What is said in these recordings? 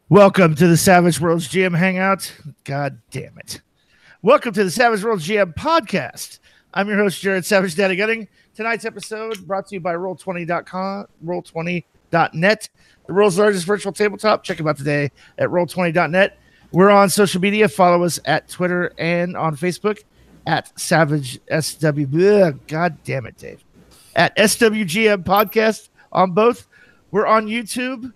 Welcome to the Savage Worlds GM Hangout. God damn it. Welcome to the Savage Worlds GM Podcast. I'm your host, Jared Savage Daddy Gunning. Tonight's episode brought to you by Roll20.com, Roll20.net, the world's largest virtual tabletop. Check them out today at Roll20.net. We're on social media. Follow us at Twitter and on Facebook at Savage SW. God damn it, Dave. At SWGM Podcast on both. We're on YouTube.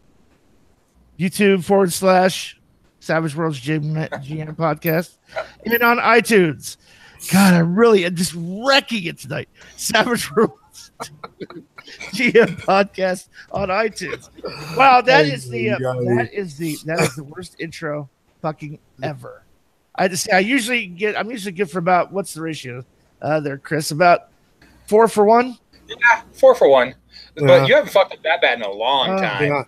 YouTube / Savage Worlds GM Podcast, and on iTunes. God, I'm just wrecking it tonight. Savage Worlds GM Podcast on iTunes. Wow, that is the worst intro fucking ever. I'm usually good for about, what's the ratio there, Chris? About 4 for 1? Yeah, 4 for 1. But you haven't fucked up that bad in a long time. Yeah.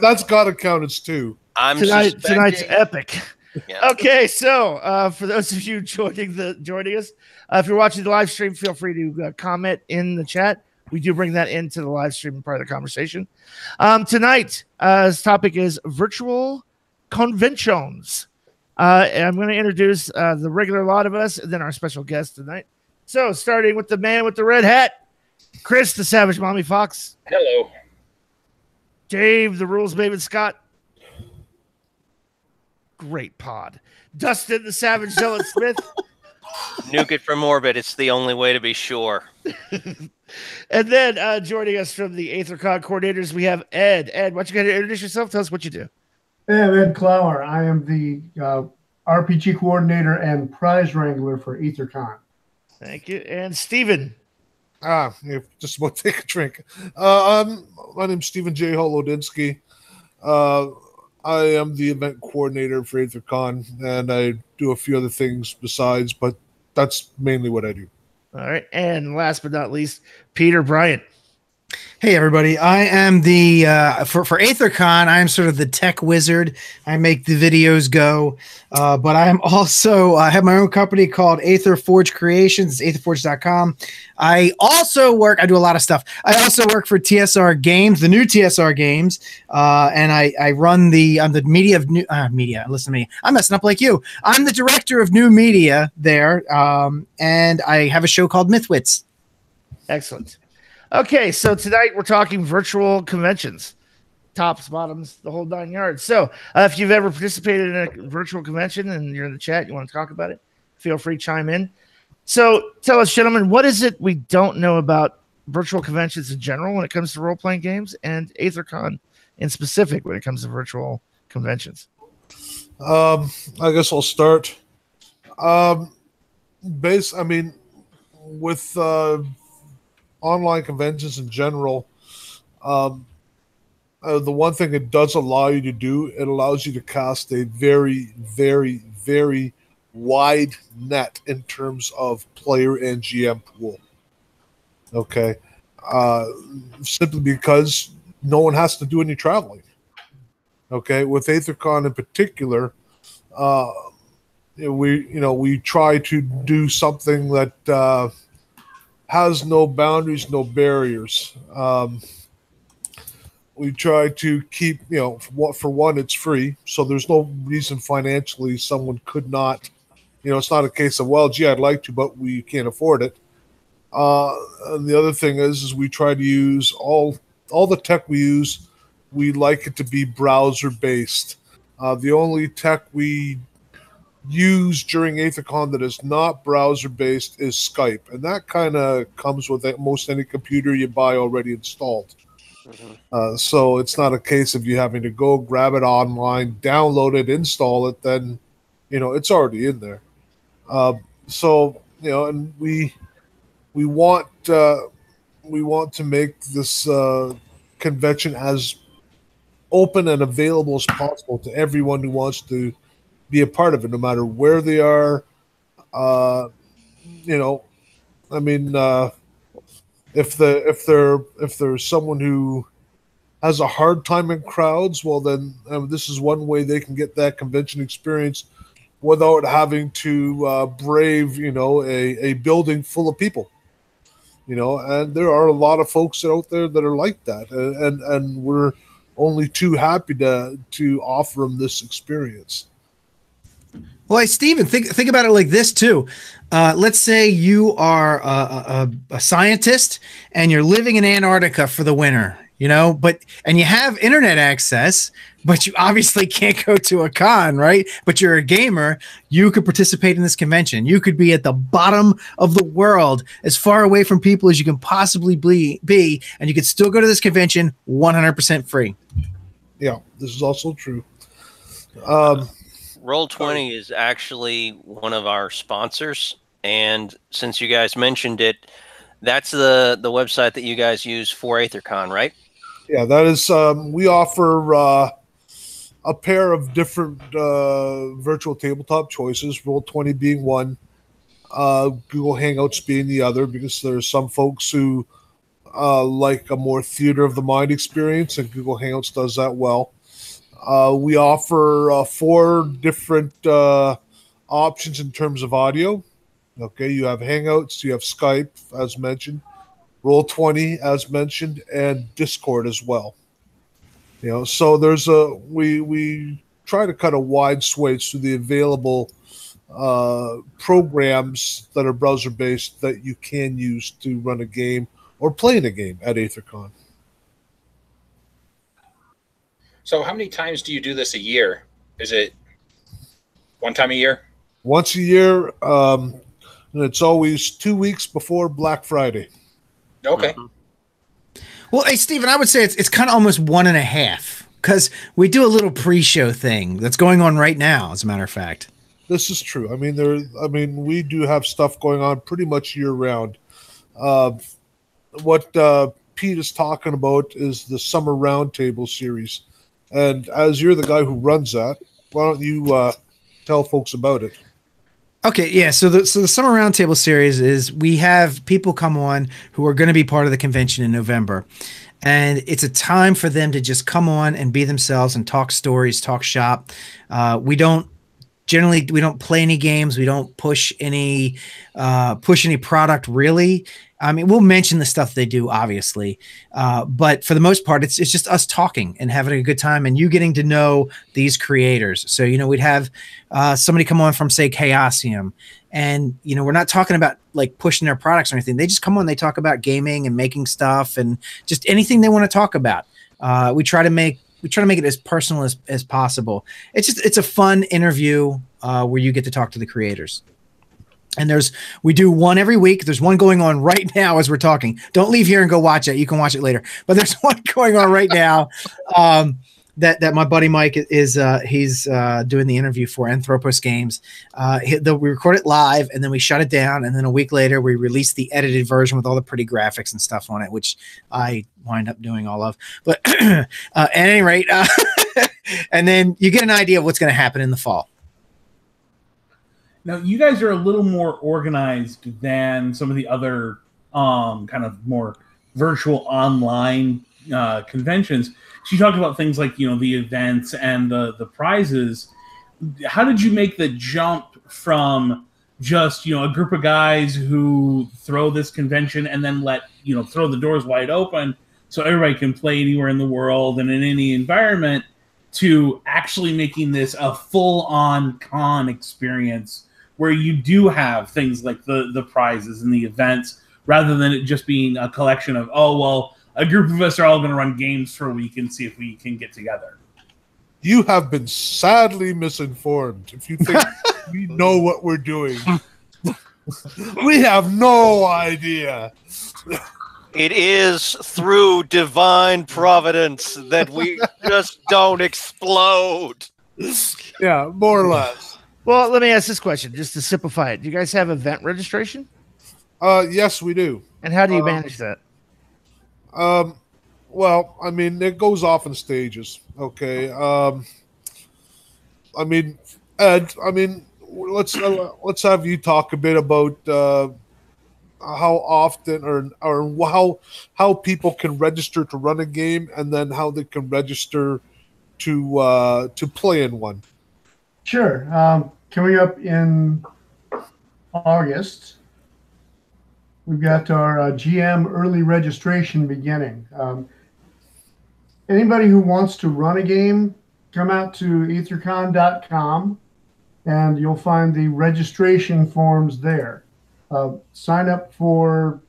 That's got to count as 2. Tonight's epic. Yeah. Okay, so for those of you joining us, if you're watching the live stream, feel free to comment in the chat. We do bring that into the live stream part of the conversation. Tonight's topic is virtual conventions. And I'm going to introduce the regular lot of us and then our special guest tonight. So starting with the man with the red hat, Chris, the Savage Mommy Fox. Hello. Dave, the Rules Maven Scott. Great pod. Dustin, the Savage Zealot Smith. Nuke it from orbit. It's the only way to be sure. And then joining us from the Aethercon coordinators, we have Ed. Ed, why don't you go to introduce yourself? Tell us what you do. Hey, I'm Ed Clower. I am the RPG coordinator and prize wrangler for Aethercon. Thank you. And Steven. Just about to take a drink. My name's Stephen J. Holodinsky. I am the event coordinator for Aethercon, and I do a few other things besides, but that's mainly what I do. All right. And last but not least, Peter Bryant. Hey everybody! I am the for Aethercon. I'm sort of the tech wizard. I make the videos go, but I am also I have my own company called Aether Forge Creations. It's aetherforge.com. I also work. I do a lot of stuff. I also work for TSR Games, the new TSR Games, and I run I'm the media of new media. Listen to me. I'm messing up like you. I'm the director of new media there, and I have a show called Mythwits. Excellent. Okay, so tonight we're talking virtual conventions, tops, bottoms, the whole 9 yards. So if you've ever participated in a virtual convention and you're in the chat, you want to talk about it, feel free to chime in. So tell us, gentlemen, what is it we don't know about virtual conventions in general when it comes to role-playing games and Aethercon in specific when it comes to virtual conventions? I guess I'll start. With online conventions in general, the one thing it does allow you to do, it allows you to cast a very, very, very wide net in terms of player and GM pool. Okay. Simply because no one has to do any traveling. Okay. With Aethercon in particular, we try to do something that has no boundaries, no barriers. We try to keep, for one, it's free. So there's no reason financially someone could not, it's not a case of, well, gee, I'd like to, but we can't afford it. And the other thing is we try to use all the tech we use. We like it to be browser based. The only tech we use during Aethercon that is not browser based is Skype, and that kind of comes with most any computer you buy already installed. So it's not a case of you having to go grab it online, download it, install it, then it's already in there. And we want to make this convention as open and available as possible to everyone who wants to be a part of it, no matter where they are. If there's someone who has a hard time in crowds, well, then this is one way they can get that convention experience without having to brave, a building full of people. And there are a lot of folks out there that are like that, and we're only too happy to offer them this experience. Well, hey, Steven, think about it like this too. Let's say you are a scientist and you're living in Antarctica for the winter, and you have internet access, but you obviously can't go to a con, right? But you're a gamer. You could participate in this convention. You could be at the bottom of the world, as far away from people as you can possibly be, and you could still go to this convention 100% free. Yeah, this is also true. Roll20 is actually one of our sponsors, and since you guys mentioned it, that's the website that you guys use for Aethercon, right? Yeah, that is. We offer a pair of different virtual tabletop choices. Roll20 being one, Google Hangouts being the other, because there's some folks who like a more theater of the mind experience, and Google Hangouts does that well. We offer 4 different options in terms of audio. Okay, you have Hangouts, you have Skype, as mentioned, Roll20, as mentioned, and Discord as well. So there's we try to cut a wide swathe through the available programs that are browser based that you can use to run a game or play in a game at Aethercon. So how many times do you do this a year? Is it one time a year? Once a year, and it's always 2 weeks before Black Friday. Okay. Mm-hmm. Well, hey, Steven, I would say it's kind of almost 1.5, because we do a little pre-show thing that's going on right now, as a matter of fact. This is true. I mean, we do have stuff going on pretty much year round. What Pete is talking about is the Summer Roundtable series. And as you're the guy who runs that, why don't you tell folks about it? Okay, yeah. So the Summer Roundtable series is, we have people come on who are going to be part of the convention in November, and it's a time for them to just come on and be themselves and talk stories, talk shop. We don't play any games. We don't push any product, really. I mean, we'll mention the stuff they do, obviously, but for the most part, it's just us talking and having a good time, and you getting to know these creators. So, we'd have somebody come on from, say, Chaosium, and we're not talking about like pushing their products or anything. They just come on, they talk about gaming and making stuff and just anything they want to talk about. We try to make it as personal as possible. It's a fun interview where you get to talk to the creators. And we do one every week. There's one going on right now as we're talking. Don't leave here and go watch it. You can watch it later. But there's one going on right now that my buddy Mike is he's doing the interview for Anthropos Games. We record it live, and then we shut it down, and then a week later we release the edited version with all the pretty graphics and stuff on it, which I wind up doing all of. But at any rate, and then you get an idea of what's going to happen in the fall. Now, you guys are a little more organized than some of the other kind of more virtual online conventions. She talked about things like, the events and the prizes. How did you make the jump from just, a group of guys who throw this convention and then throw the doors wide open so everybody can play anywhere in the world and in any environment, to actually making this a full-on con experience where you do have things like the prizes and the events, rather than it just being a collection of, a group of us are all going to run games for a week and see if we can get together? You have been sadly misinformed. If you think we know what we're doing, we have no idea. It is through divine providence that we just don't explode. Yeah, more or less. Well, let me ask this question, just to simplify it. Do you guys have event registration? Yes, we do. And how do you manage that? Well, I mean, it goes off in stages. Okay. I mean, Ed, let's have you talk a bit about how often or how people can register to run a game, and then how they can register to play in one. Sure. Coming up in August, we've got our GM early registration beginning. anybody who wants to run a game, come out to Aethercon.com and you'll find the registration forms there. Sign up for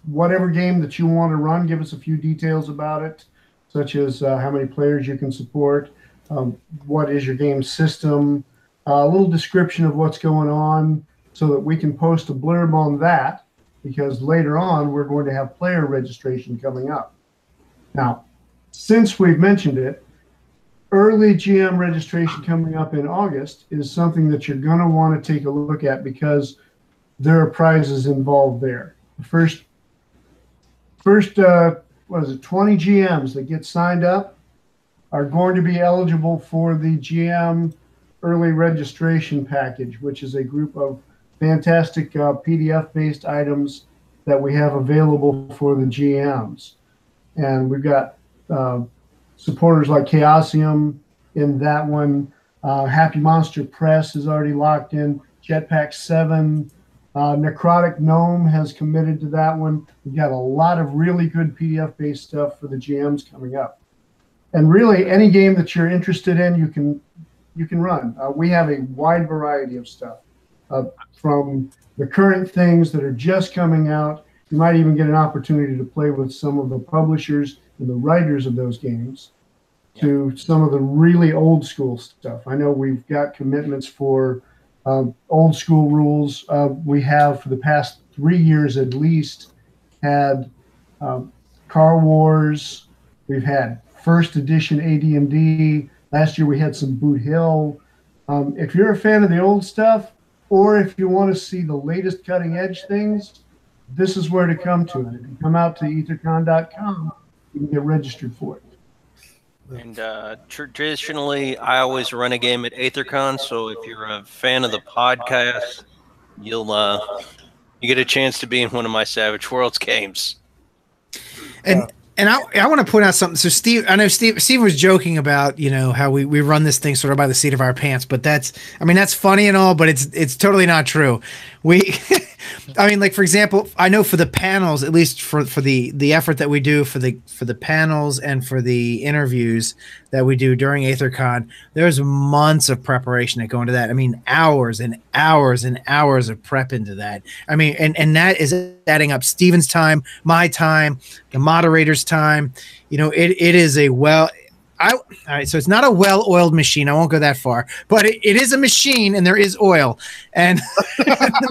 whatever game that you want to run. Give us a few details about it, such as how many players you can support, what is your game system, a little description of what's going on so that we can post a blurb on that, because later on we're going to have player registration coming up. Now, since we've mentioned it, early GM registration coming up in August is something that you're going to want to take a look at because there are prizes involved there. The first 20 GMs that get signed up are going to be eligible for the GM early registration package, which is a group of fantastic PDF-based items that we have available for the GMs. And we've got supporters like Chaosium in that one. Happy Monster Press is already locked in. Jetpack 7. Necrotic Gnome has committed to that one. We've got a lot of really good PDF-based stuff for the GMs coming up. And really, any game that you're interested in, you can run. We have a wide variety of stuff, from the current things that are just coming out. You might even get an opportunity to play with some of the publishers and the writers of those games, to some of the really old school stuff. I know we've got commitments for old school rules. We have, for the past 3 years at least, had Car Wars. We've had first edition AD&D. Last year we had some Boot Hill. If you're a fan of the old stuff, or if you want to see the latest cutting edge things, this is where to come to. If you come out to Aethercon.com, you can get registered for it. And traditionally, I always run a game at Aethercon. So if you're a fan of the podcast, you get a chance to be in one of my Savage Worlds games. And I want to point out something. So Steve, I know Steve was joking about, how we run this thing sort of by the seat of our pants, but that's funny and all, but it's totally not true. Like, for example, I know for the panels, at least for the effort that we do for the panels and for the interviews that we do during Aethercon, there's months of preparation that go into that. I mean, hours and hours and hours of prep into that. I mean, and that is adding up Steven's time, my time, the moderator's time. It is all right, so it's not a well-oiled machine. I won't go that far, but it is a machine, and there is oil, and the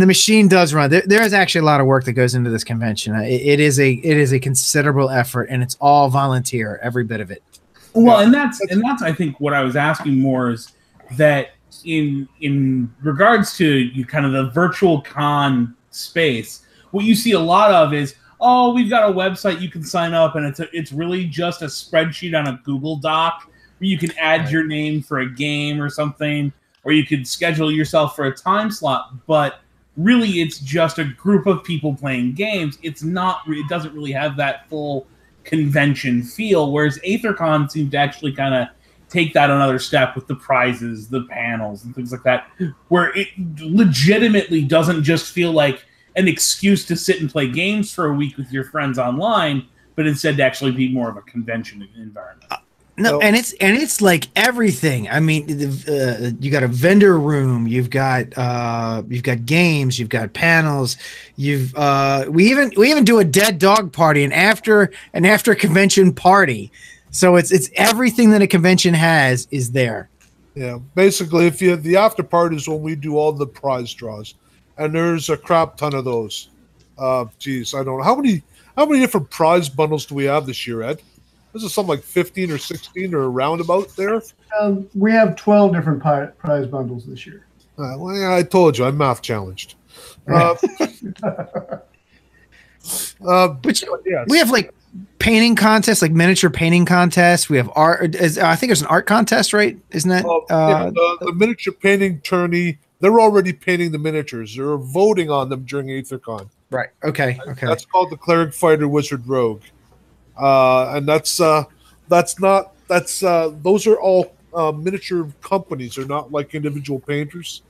machine does run. There is actually a lot of work that goes into this convention. It is a considerable effort, and it's all volunteer, every bit of it. Well, and that's I think what I was asking more is that in regards to you kind of the virtual con space, what you see a lot of is, oh, we've got a website you can sign up, and it's really just a spreadsheet on a Google Doc where you can add your name for a game or something, or you could schedule yourself for a time slot. But really, it's just a group of people playing games. It doesn't really have that full convention feel, whereas Aethercon seemed to actually kind of take that another step with the prizes, the panels, and things like that, where it legitimately doesn't just feel like an excuse to sit and play games for a week with your friends online, but instead to actually be more of a convention environment. And it's like everything. I mean, you got a vendor room, you've got games, you've got panels, we even do a dead dog party, and after convention party. So it's everything that a convention has is there. Yeah, basically, if you the after party is when we do all the prize draws. And there's a crap ton of those. Geez, I don't know. How many different prize bundles do we have this year, Ed? This is something like 15 or 16 or around about there? We have 12 different prize bundles this year. Well, yeah, I told you, I'm math challenged. But we have like painting contests, like miniature painting contests. We have art. I think there's an art contest, right? Isn't that? The miniature painting tourney. They're already painting the miniatures. They're voting on them during Aethercon. Right. Okay. That's called the Cleric Fighter Wizard Rogue, and those are all miniature companies. They're not like individual painters.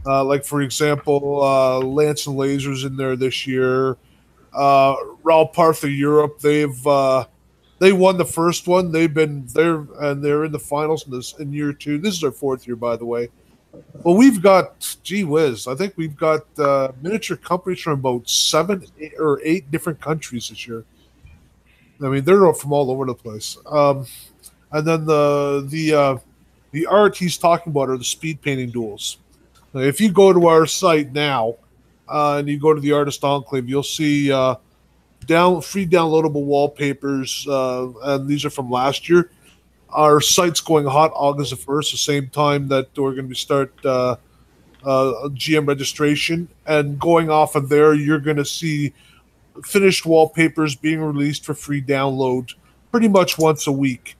Like for example, Lance and Laser's in there this year. Raul Partha Europe. They won the first one. They're in the finals in year 2. This is their 4th year, by the way. Well, we've got, gee whiz, I think we've got miniature companies from about 7 or 8 different countries this year. I mean, they're from all over the place. And then the art he's talking about are the speed painting duels. Now, if you go to our site now and you go to the Artist Enclave, you'll see free downloadable wallpapers, and these are from last year. Our site's going hot August the 1st, the same time that we're going to start GM registration. And going off of there, you're going to see finished wallpapers being released for free download pretty much once a week.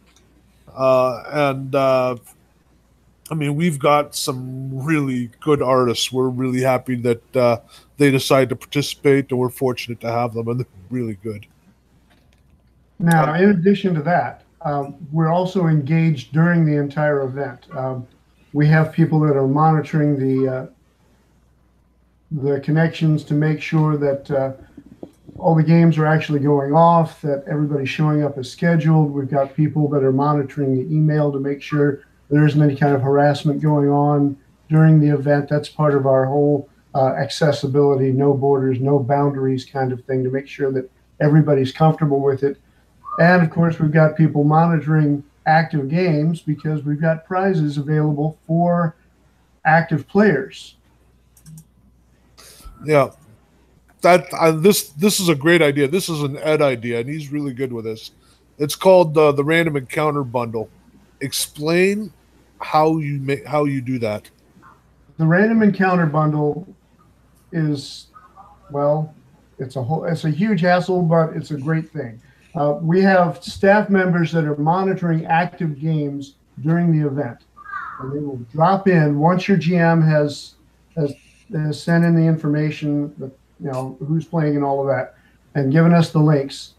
I mean, we've got some really good artists. We're really happy that they decided to participate, and we're fortunate to have them, and they're really good. Now, in addition to that, we're also engaged during the entire event. We have people that are monitoring the connections to make sure that all the games are actually going off, that everybody's showing up as scheduled. We've got people that are monitoring the email to make sure there isn't any kind of harassment going on during the event. That's part of our whole accessibility, no borders, no boundaries kind of thing, to make sure that everybody's comfortable with it. And of course, we've got people monitoring active games because we've got prizes available for active players. Yeah, this is a great idea. This is an Ed idea, and he's really good with this. It's called the Random Encounter Bundle. Explain how you do that. The Random Encounter Bundle is, well, it's a huge hassle, but it's a great thing. We have staff members that are monitoring active games during the event, and they will drop in once your GM has sent in the information, that, who's playing and all of that, and given us the links.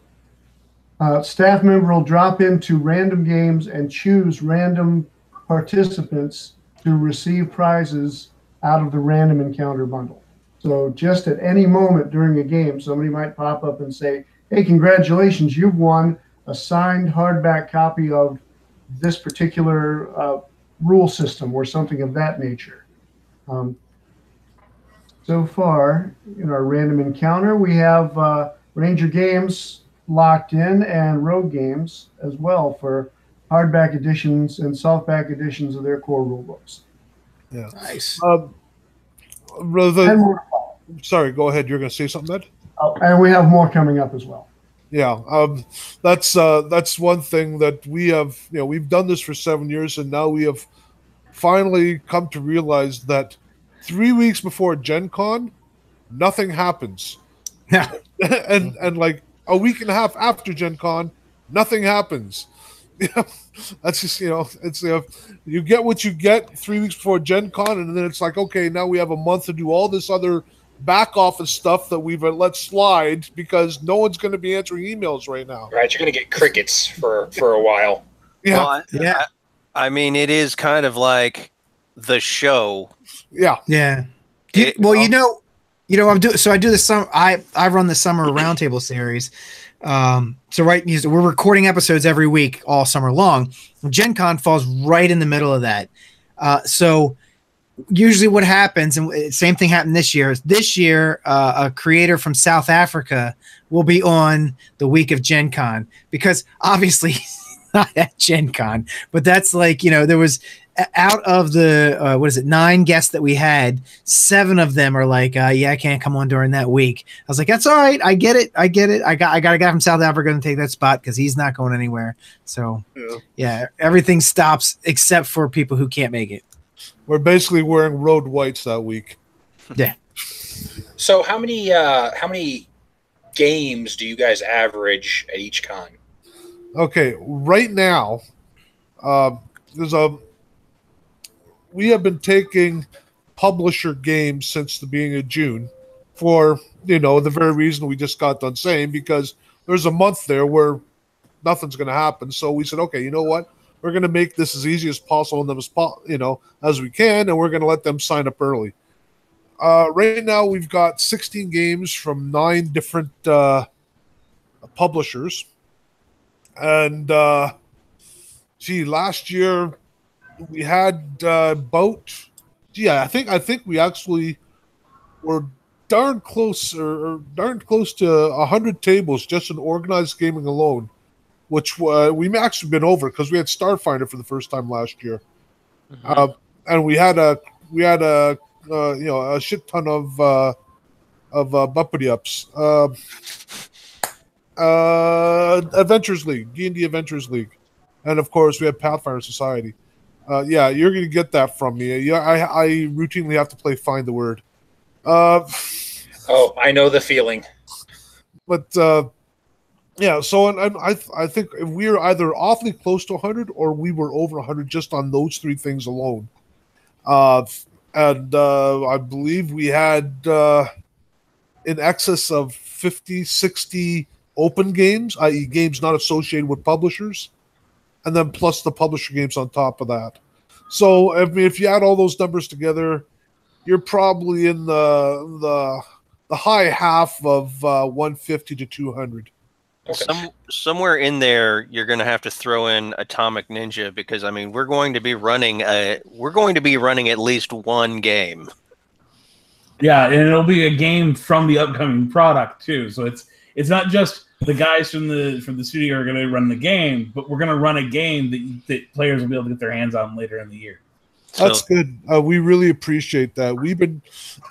Staff member will drop into random games and choose random participants to receive prizes out of the Random Encounter Bundle. So just at any moment during a game, somebody might pop up and say, "Hey, congratulations, you've won a signed hardback copy of this particular rule system," or something of that nature. So far, in our random encounter, we have Ranger Games locked in and Rogue Games as well for hardback editions and softback editions of their core rulebooks. Yeah. Nice. Sorry, go ahead. You're going to say something, Ed? And we have more coming up as well. Yeah, that's one thing that we have. We've done this for 7 years, and now we have finally come to realize that 3 weeks before Gen Con, nothing happens. Yeah. and like a week and a half after Gen Con, nothing happens. That's just, it's you get what you get 3 weeks before Gen Con, and then it's like, okay, now we have a month to do all this other back office stuff that we've let slide because no one's going to be answering emails right now. Right, you're going to get crickets for a while. Yeah, Well, I mean, it is kind of like the show. yeah. I do this summer. I run the summer roundtable series. We're recording episodes every week all summer long. Gen Con falls right in the middle of that. So usually what happens, and same thing happened this year, is a creator from South Africa will be on the week of Gen Con, because obviously not at Gen Con, but that's like, there was out of the 9 guests that we had, 7 of them are like, I can't come on during that week. I was like, that's all right. I get it. I got a guy from South Africa to take that spot because he's not going anywhere. So yeah, everything stops except for people who can't make it. We're basically wearing road whites that week. Yeah. So how many games do you guys average at each con? Okay, right now, we have been taking publisher games since the beginning of June for, the very reason we just got done saying, because there's a month there where nothing's going to happen. So we said, okay, you know what? We're going to make this as easy as possible on them as we can, and we're going to let them sign up early. Right now, we've got 16 games from 9 different publishers. And, last year we had I think we actually were darn close to 100 tables just in organized gaming alone, which we actually been over because we had Starfinder for the first time last year. Mhm. And we had a shit ton of buppity ups. Adventures League, D&D Adventures League, and of course we have Pathfinder Society. You're gonna get that from me. Yeah, I routinely have to play Find the Word. Oh, I know the feeling. But so I think we were either awfully close to 100 or we were over 100 just on those 3 things alone. And I believe we had in excess of 50, 60 open games, i.e. games not associated with publishers, and then plus the publisher games on top of that. So, I mean, if you add all those numbers together, you're probably in the high half of 150 to 200. Okay. Somewhere in there, you're going to have to throw in Atomic Ninja because I mean we're going to be running at least one game. Yeah, and it'll be a game from the upcoming product too. So it's not just the guys from the studio are going to run the game, but we're going to run a game that players will be able to get their hands on later in the year. That's good. We really appreciate that. We've been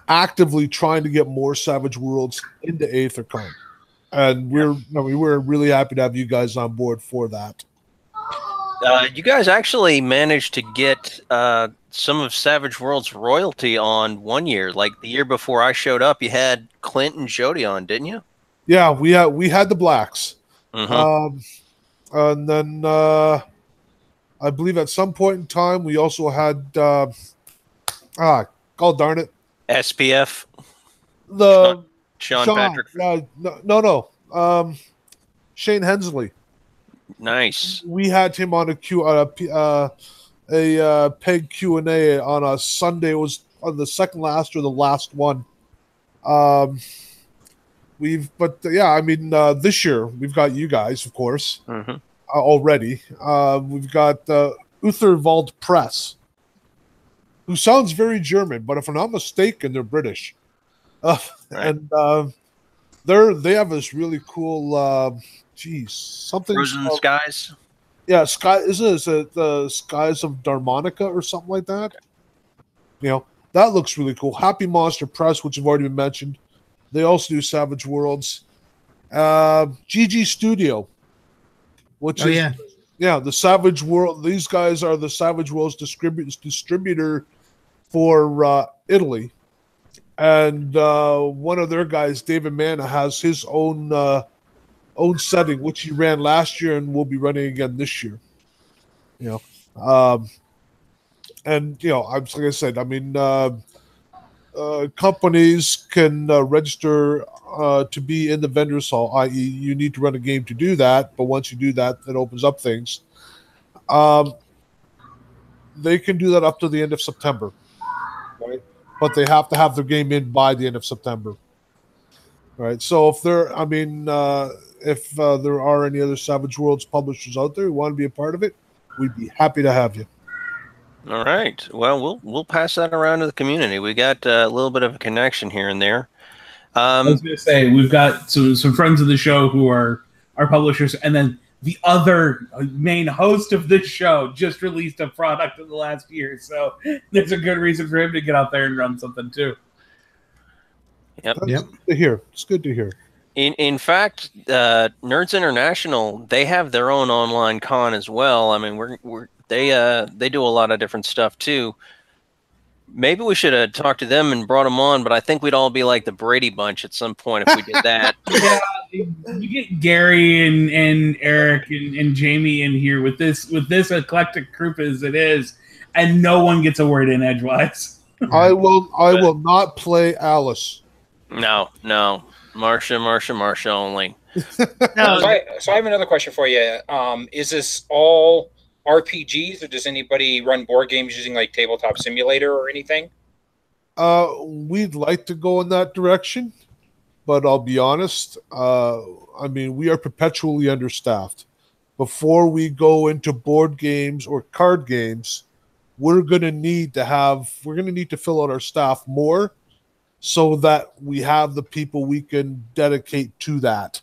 actively trying to get more Savage Worlds into Aethercon, and we're really happy to have you guys on board for that. You guys actually managed to get some of Savage Worlds royalty on one year. Like the year before I showed up, you had Clint and Jody on, didn't you? Yeah, we had the Blacks, Mm-hmm. and then I believe at some point in time we also had God darn it, SPF. The Sean Patrick. No. Shane Hensley. Nice. We had him on a PEG Q&A on a Sunday. It was on the second last or the last one. This year we've got you guys, of course, already. We've got Utherwald Press, who sounds very German, but if I'm not mistaken, they're British. Right. And they have this really cool something Frozen Skies. Yeah, is it the Skies of Darmonica or something like that? You know, that looks really cool. Happy Monster Press, which have already been mentioned. They also do Savage Worlds. GG Studio, which is the Savage World. These guys are the Savage Worlds distributor for Italy. And one of their guys, David Manna, has his own setting, which he ran last year and will be running again this year. Like I said, I mean, companies can register to be in the vendors hall, i.e., you need to run a game to do that. But once you do that, that opens up things. They can do that up to the end of September, right? But they have to have their game in by the end of September, right? So if there are any other Savage Worlds publishers out there who want to be a part of it, we'd be happy to have you. All right. Well, we'll pass that around to the community. We got a little bit of a connection here and there. I was going to say we've got some friends of the show who are our publishers, and then the other main host of this show just released a product in the last year, so there's a good reason for him to get out there and run something too. Yep. Good to hear. It's good to hear. In fact, Nerds International, they have their own online con as well. I mean, they do a lot of different stuff too. Maybe we should have talked to them and brought them on, but I think we'd all be like the Brady Bunch at some point if we did that. Yeah, you get Gary and Eric and Jamie in here with this eclectic group as it is, and no one gets a word in edgewise. I will not play Alice. No, Marsha only. So I have another question for you. Is this all RPGs, or does anybody run board games using like Tabletop Simulator or anything? We'd like to go in that direction, but I'll be honest. I mean, we are perpetually understaffed. Before we go into board games or card games, we're going to need to fill out our staff more so that we have the people we can dedicate to that.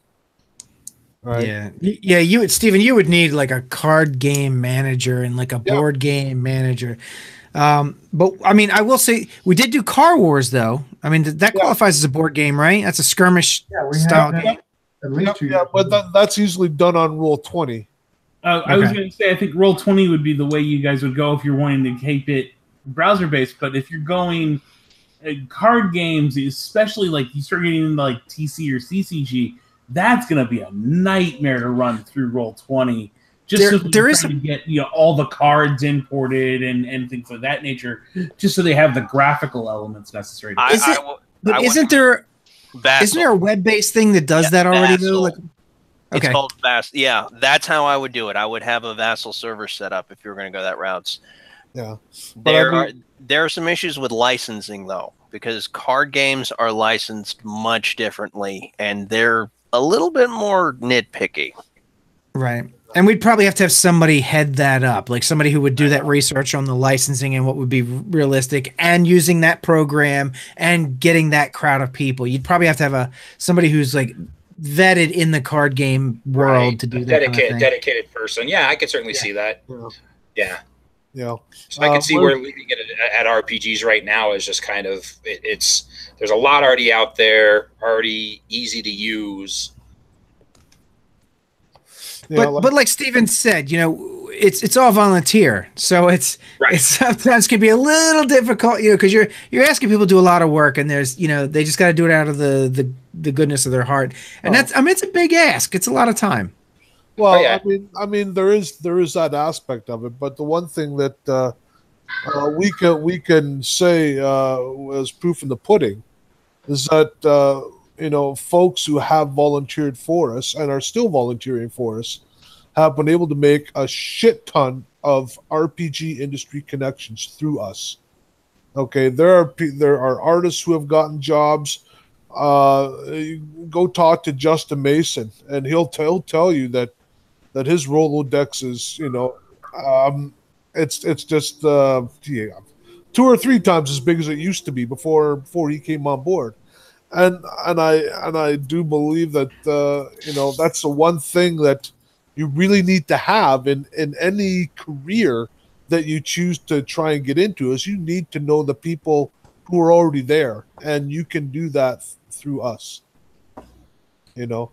Right? Yeah. You would, Steven, you would need like a card game manager and like a board game manager. But I mean, I will say we did do Car Wars though. I mean, that qualifies as a board game, right? That's a skirmish style game. At least but that's usually done on Roll20. I was going to say, I think Roll20 would be the way you guys would go if you're wanting to keep it browser-based. But if you're going card games, especially like you start getting into like TC or CCG, that's going to be a nightmare to run through Roll20. Just there is to get all the cards imported and things of that nature, just so they have the graphical elements necessary. Isn't there a web-based thing that does that already? Though? Like, it's called Vassal. Yeah, that's how I would do it. I would have a Vassal server set up if you were going to go that route. Yeah, there are some issues with licensing though, because card games are licensed much differently, and they're a little bit more nitpicky. Right. And we'd probably have to have somebody head that up, like somebody who would do that research on the licensing and what would be realistic and using that program and getting that crowd of people. You'd probably have to have somebody who's like vetted in the card game world to do that. Dedicated person. Yeah, I could certainly see that. Yeah. Yeah. So I can see where leaving it at RPGs right now is just kind of there's a lot already out there, already easy to use. But like Steven said, it's all volunteer, so it's sometimes can be a little difficult, because you're asking people to do a lot of work, and there's they just got to do it out of the goodness of their heart, and it's a big ask. It's a lot of time. Well, I mean, there is that aspect of it, but the one thing that we can say as proof in the pudding is that folks who have volunteered for us and are still volunteering for us have been able to make a shit ton of RPG industry connections through us. Okay, there are artists who have gotten jobs. Go talk to Justin Mason, and he'll tell you that his Rolodex is it's just 2 or 3 times as big as it used to be before he came on board. And I do believe that that's the one thing that you really need to have in any career that you choose to try and get into, is you need to know the people who are already there, and you can do that through us. Yeah.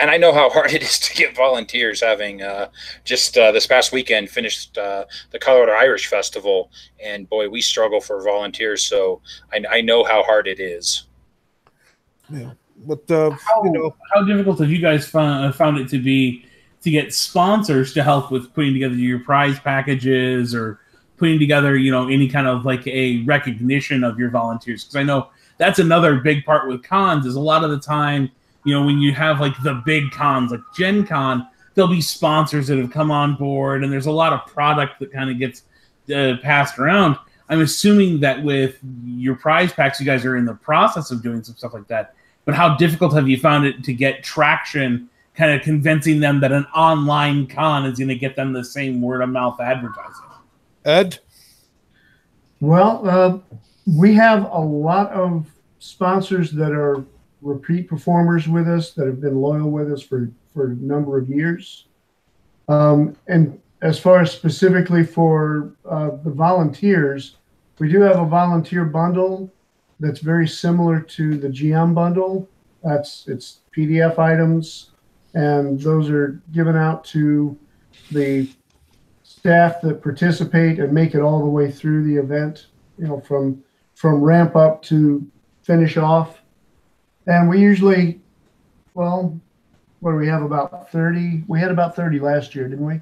And I know how hard it is to get volunteers, having just this past weekend finished the Colorado Irish Festival, and boy, we struggle for volunteers. So I know how hard it is. Yeah, but how difficult have you guys found it to be to get sponsors to help with putting together your prize packages or putting together any kind of like a recognition of your volunteers? Because I know that's another big part with cons, is a lot of the time, when you have like the big cons like Gen Con, there'll be sponsors that have come on board, and there's a lot of product that kind of gets passed around. I'm assuming that with your prize packs, you guys are in the process of doing some stuff like that. But how difficult have you found it to get traction, kind of convincing them that an online con is going to get them the same word of mouth advertising? Ed? Well, we have a lot of sponsors that are repeat performers with us, that have been loyal with us for a number of years. And as far as specifically for the volunteers, we do have a volunteer bundle that's very similar to the GM bundle. It's PDF items, and those are given out to the staff that participate and make it all the way through the event, from ramp up to finish off. And we usually, what do we have, about 30? We had about 30 last year, didn't we?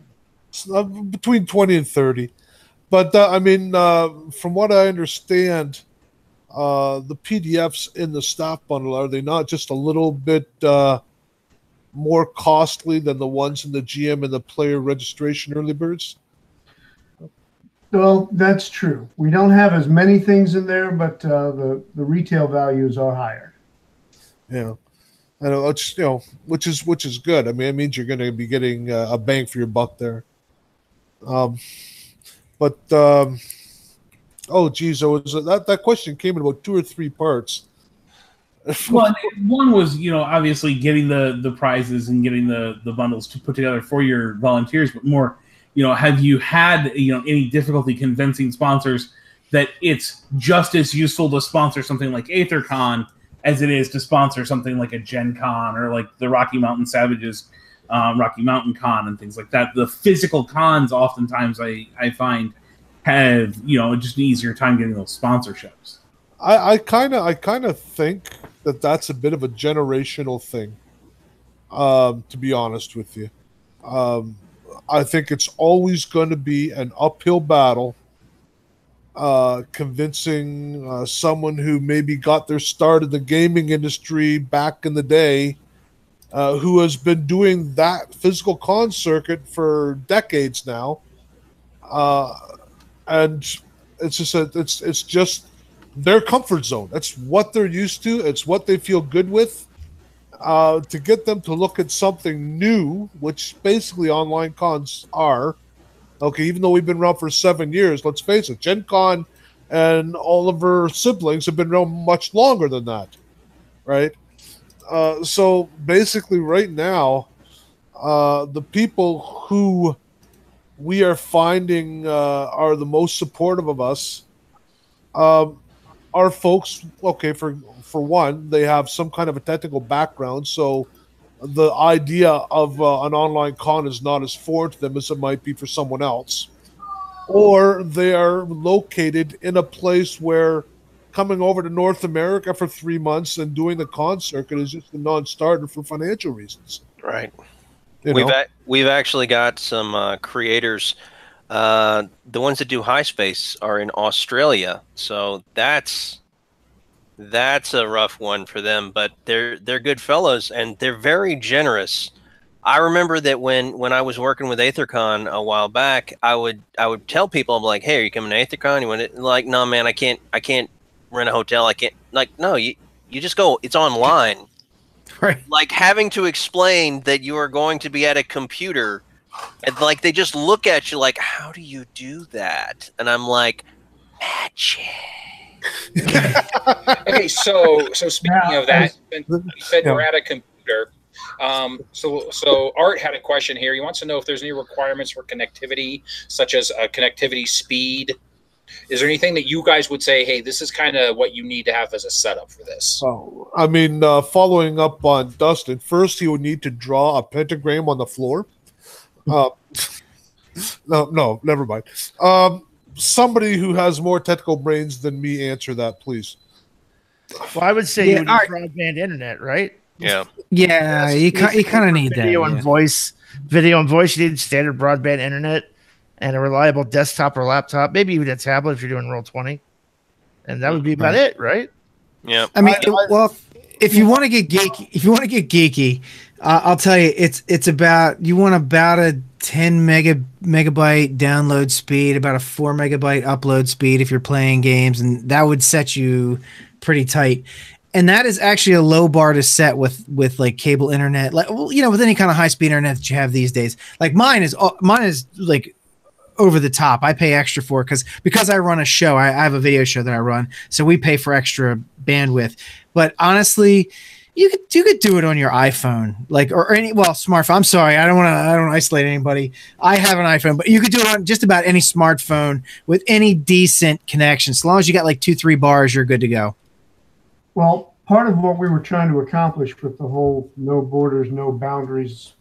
Between 20 and 30. But, from what I understand, the PDFs in the staff bundle, are they not just a little bit more costly than the ones in the GM and the player registration early birds? Well, that's true. We don't have as many things in there, but the retail values are higher. Yeah, I know it's which is good. I mean, it means you're going to be getting a bang for your buck there. But oh geez, that question came in about 2 or 3 parts. Well, one was, obviously getting the prizes and getting the bundles to put together for your volunteers, but more, have you had, any difficulty convincing sponsors that it's just as useful to sponsor something like Aethercon as it is to sponsor something like a Gen Con or like the Rocky Mountain Savages, Rocky Mountain Con and things like that? The physical cons oftentimes I find have, just an easier time getting those sponsorships. I kind of think that's a bit of a generational thing. To be honest with you, I think it's always going to be an uphill battle convincing someone who maybe got their start in the gaming industry back in the day, who has been doing that physical con circuit for decades now, and it's just their comfort zone. That's what they're used to. It's what they feel good with. To get them to look at something new, which basically online cons are. Okay, even though we've been around for 7 years, let's face it, Gen Con and all of her siblings have been around much longer than that, right? So basically right now, the people who we are finding are the most supportive of us are folks, okay, for one, they have some kind of a technical background, so the idea of an online con is not as foreign to them as it might be for someone else. Or they are located in a place where coming over to North America for 3 months and doing the con circuit is just a non-starter for financial reasons. Right. We've actually got some creators. The ones that do high space are in Australia, so that's a rough one for them. But they're good fellows and they're very generous. I remember that when I was working with Aethercon a while back, I would tell people, I'm like, hey, are you coming to Aethercon? You want it? Like, no, man, I can't rent a hotel. I can't. Like, no, you just go. It's online. Right. Like having to explain that you are going to be at a computer, and like they just look at you like, how do you do that? And I'm like, magic. Okay, so speaking of that, you said we're at a computer. So Art had a question here. He wants to know if there's any requirements for connectivity, such as connectivity speed. Is there anything that you guys would say, hey, this is kind of what you need to have as a setup for this? Oh, I mean, following up on Dustin, first he would need to draw a pentagram on the floor. No, never mind. Somebody who has more technical brains than me answer that, please. Well, I would say you would need broadband internet, right? Yeah. Yeah, you kind of need that. Video and voice. Video and voice, you need standard broadband internet and a reliable desktop or laptop, maybe even a tablet if you're doing Roll20. And that would be about it, right? Yeah. I mean, well, if you want to get geeky, I'll tell you, it's about, you want about a 10 megabyte download speed, about a 4 megabyte upload speed if you're playing games, and that would set you pretty tight. And that is actually a low bar to set with like cable internet, like, well, with any kind of high speed internet that you have these days. Like mine is like over the top. I pay extra for it because I run a show. I have a video show that I run, so we pay for extra bandwidth. But honestly, you could do it on your iPhone, like or any smartphone. I'm sorry, I don't isolate anybody. I have an iPhone, but you could do it on just about any smartphone with any decent connection. As long as you got like 2-3 bars, you're good to go. Well, part of what we were trying to accomplish with the whole no borders, no boundaries,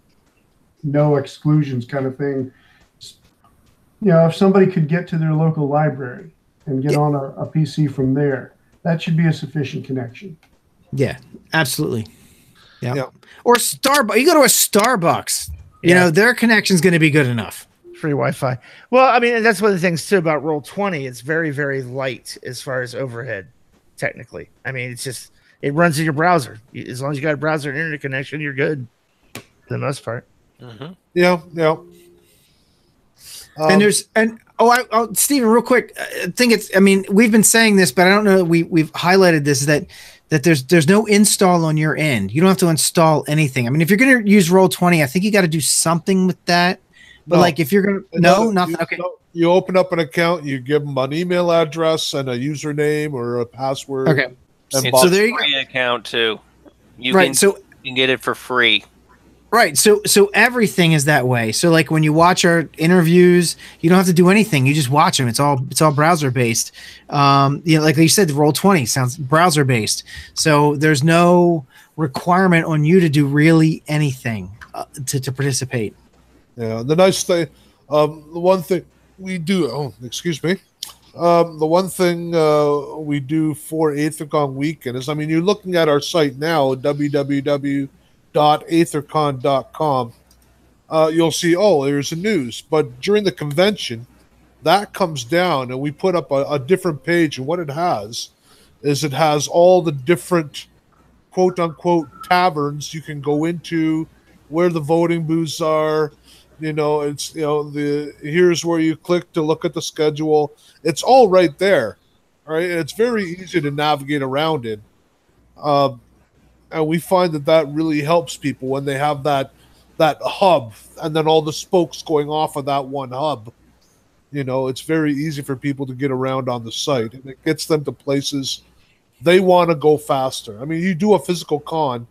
no exclusions kind of thing, if somebody could get to their local library and get on a PC from there, that should be a sufficient connection. Yeah, absolutely. Yeah. Or Starbucks. You go to a Starbucks, their connection's going to be good enough. Free Wi-Fi. Well, I mean, that's one of the things too about Roll20. It's very, very light as far as overhead. Technically, I mean, it runs in your browser. As long as you got a browser and internet connection, you're good for the most part. Mm-hmm. Yeah. And Stephen, real quick. I think I mean, we've been saying this, but I don't know that we've highlighted this, that there's no install on your end. You don't have to install anything. I mean, if you're going to use Roll20, I think you got to do something with that. But like if you're going to, nothing. Okay. You open up an account, you give them an email address and a username or a password. Okay. So there you go. Free account too. You can get it for free. Right. So everything is that way. So like when you watch our interviews, you don't have to do anything. You just watch them. It's all browser based. Like you said, the Roll20 sounds browser based. So there's no requirement on you to do really anything to participate. Yeah. The nice thing, the one thing we do. Oh, excuse me. The one thing we do for Aethercon weekend is, I mean, you're looking at our site now, www.aethercon.com. You'll see, there's the news. But during the convention, that comes down and we put up a different page. And what it has all the different quote unquote taverns you can go into, where the voting booths are. It's here's where you click to look at the schedule. It's all right there, right? It's very easy to navigate around in, and we find that really helps people when they have that hub, and then all the spokes going off of that one hub. It's very easy for people to get around on the site, and it gets them to places they want to go faster. I mean, you do a physical con,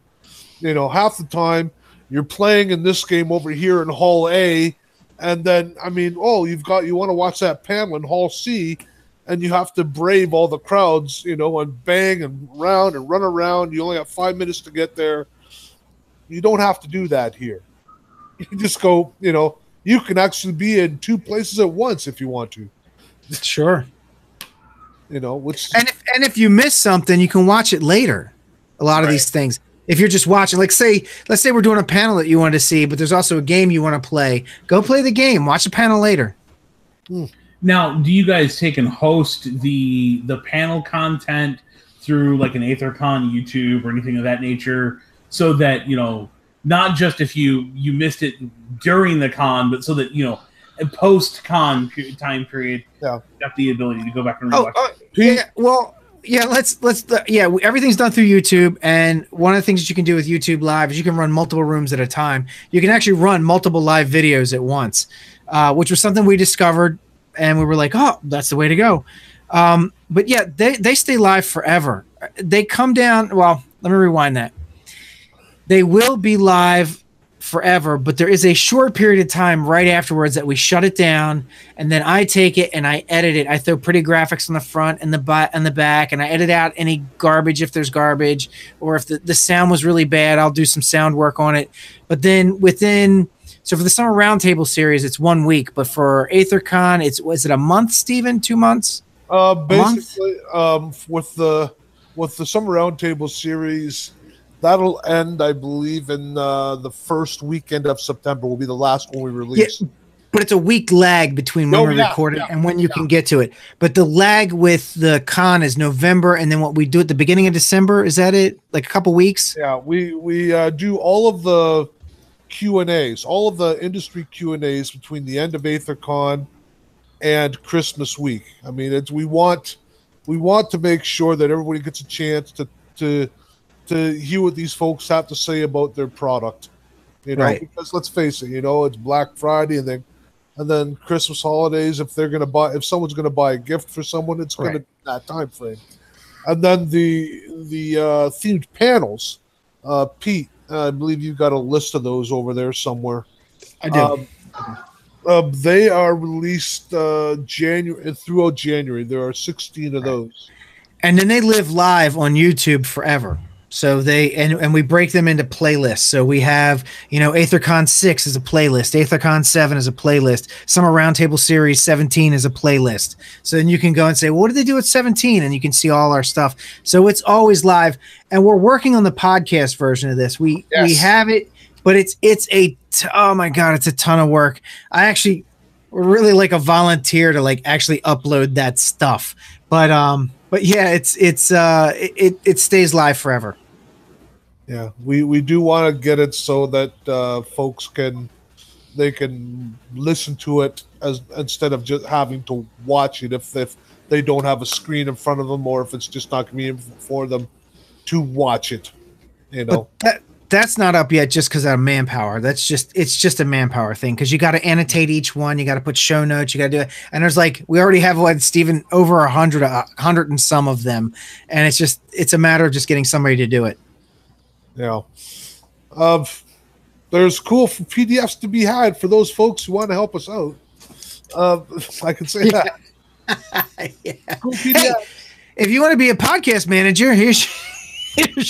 half the time you're playing in this game over here in Hall A, and then, I mean, you want to watch that panel in Hall C, and you have to brave all the crowds, and bang and run around. You only have 5 minutes to get there. You don't have to do that here. You just go, you can actually be in two places at once if you want to. Sure. And if you miss something, you can watch it later. A lot of these things. If you're just watching, let's say we're doing a panel that you want to see, but there's also a game you want to play. Go play the game. Watch the panel later. Now, do you guys take and host the panel content through like an Aethercon YouTube or anything of that nature, so that not just if you missed it during the con, but so that a post-con time period, got the ability to go back and rewatch it? Everything's done through YouTube, and one of the things that you can do with YouTube Live is you can run multiple rooms at a time. You can actually run multiple live videos at once, which was something we discovered, and we were like, oh, that's the way to go. But yeah, they stay live forever. They come down. Well, let me rewind that. They will be live forever, but there is a short period of time right afterwards that we shut it down, and then I take it and I edit it. I throw pretty graphics on the front and the back, and I edit out any garbage if there's garbage, or if the sound was really bad, I'll do some sound work on it. But then so for the Summer Roundtable series, it's 1 week, but for Aethercon, was it a month, Stephen? 2 months? Basically, with the Summer Roundtable series, that'll end, I believe, in the first weekend of September will be the last one we release. Yeah, but it's a week lag between when we record it and when you can get to it. But the lag with the con is November, and then what we do at the beginning of December, is that it? Like a couple weeks? Yeah, we do all of the Q&As, all of the industry Q&As between the end of Aethercon and Christmas week. I mean, we want to make sure that everybody gets a chance to hear what these folks have to say about their product, because let's face it, it's Black Friday and then Christmas holidays. If someone's going to buy a gift for someone, it's going to be that time frame. And then the themed panels, Pete, I believe you've got a list of those over there somewhere. I do. They are released throughout January. There are 16 of those, and then they live live on YouTube forever. So and we break them into playlists. So we have, Aethercon 6 is a playlist. Aethercon 7 is a playlist. Summer Roundtable Series 17 is a playlist. So then you can go and say, well, what did they do at 17? And you can see all our stuff. So it's always live. And we're working on the podcast version of this. We have it, but oh my God, it's a ton of work. We're really like a volunteer to like actually upload that stuff. But yeah, it stays live forever. Yeah, we do want to get it so that folks can they can listen to it as instead of just having to watch it if they don't have a screen in front of them, or if it's just not convenient for them to watch it. You know, but that's not up yet just because of manpower. It's just a manpower thing, because you got to annotate each one, you got to put show notes, you got to do it, and there's like, we already have what, Stephen, over 100 and some of them, and it's a matter of just getting somebody to do it. Yeah. There's cool PDFs to be had for those folks who want to help us out. I can say that. Yeah. Cool PDF. Hey, if you want to be a podcast manager, here's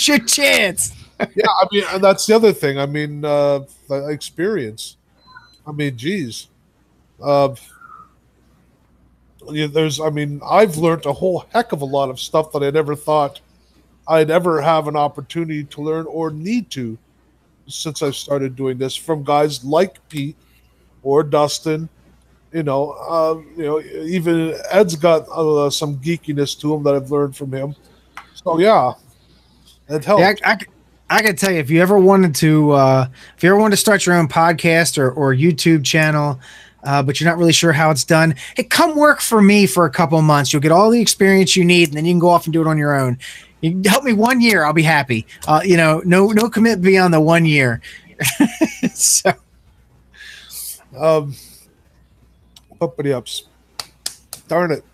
your chance. Yeah, I mean, and that's the other thing. I mean, the experience. I mean, geez. I've learned a whole heck of a lot of stuff that I never thought I'd ever have an opportunity to learn or need to since I started doing this, from guys like Pete or Dustin. Even Ed's got some geekiness to him that I've learned from him. So yeah, it helped. Yeah, I can tell you, if you ever wanted to start your own podcast or YouTube channel, but you're not really sure how it's done, hey, come work for me for a couple of months. You'll get all the experience you need, and then you can go off and do it on your own. You can help me 1 year, I'll be happy. No commit beyond the 1 year. So, uppity ups. Darn it.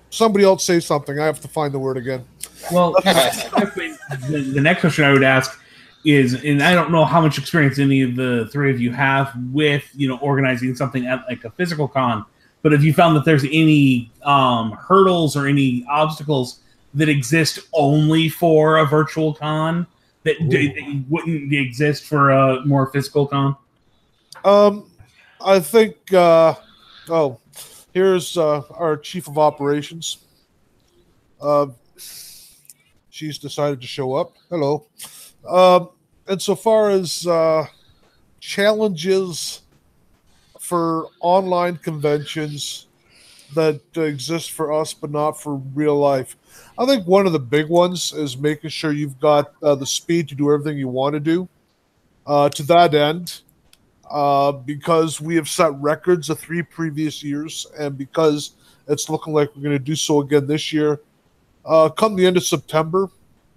Somebody else say something. I have to find the word again. Well, the next question I would ask is, and I don't know how much experience any of the three of you have with, organizing something at like a physical con, but if you found that there's any hurdles or any obstacles that exist only for a virtual con that wouldn't exist for a more physical con? I think, here's our chief of operations. She's decided to show up. Hello. And so far as challenges for online conventions that exist for us but not for real life, I think one of the big ones is making sure you've got the speed to do everything you want to do. To that end, because we have set records of 3 previous years, and because it's looking like we're going to do so again this year, come the end of September,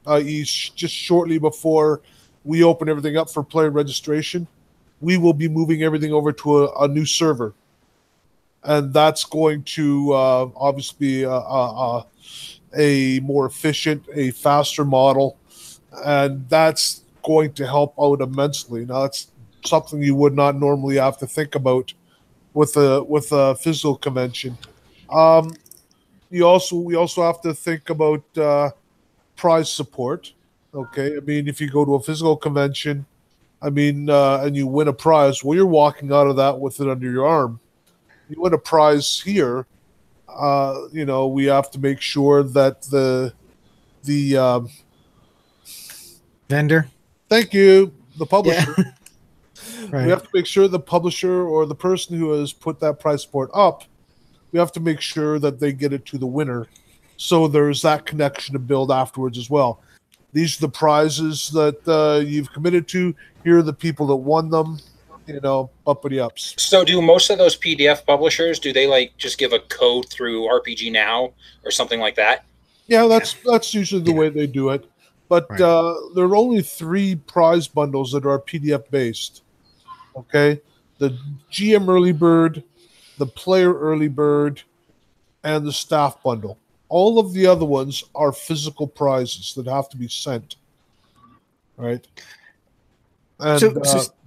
i.e. just shortly before we open everything up for player registration, we will be moving everything over to a new server. And that's going to obviously be a more efficient, a faster model, and that's going to help out immensely. Now, that's something you would not normally have to think about with a physical convention. We also have to think about prize support. Okay, I mean, if you go to a physical convention, and you win a prize, well, you're walking out of that with it under your arm. You win a prize here, we have to make sure that the vendor. Thank you, the publisher. Yeah. Right. We have to make sure the publisher or the person who has put that prize support up, we have to make sure that they get it to the winner. So there's that connection to build afterwards as well. These are the prizes that you've committed to. Here are the people that won them. Uppity ups. So do most of those PDF publishers, do they just give a code through RPG Now or something like that? Yeah, that's usually the way they do it. But right. There are only 3 prize bundles that are PDF based. Okay? The GM Early Bird, the Player Early Bird, and the Staff Bundle. All of the other ones are physical prizes that have to be sent. Right? And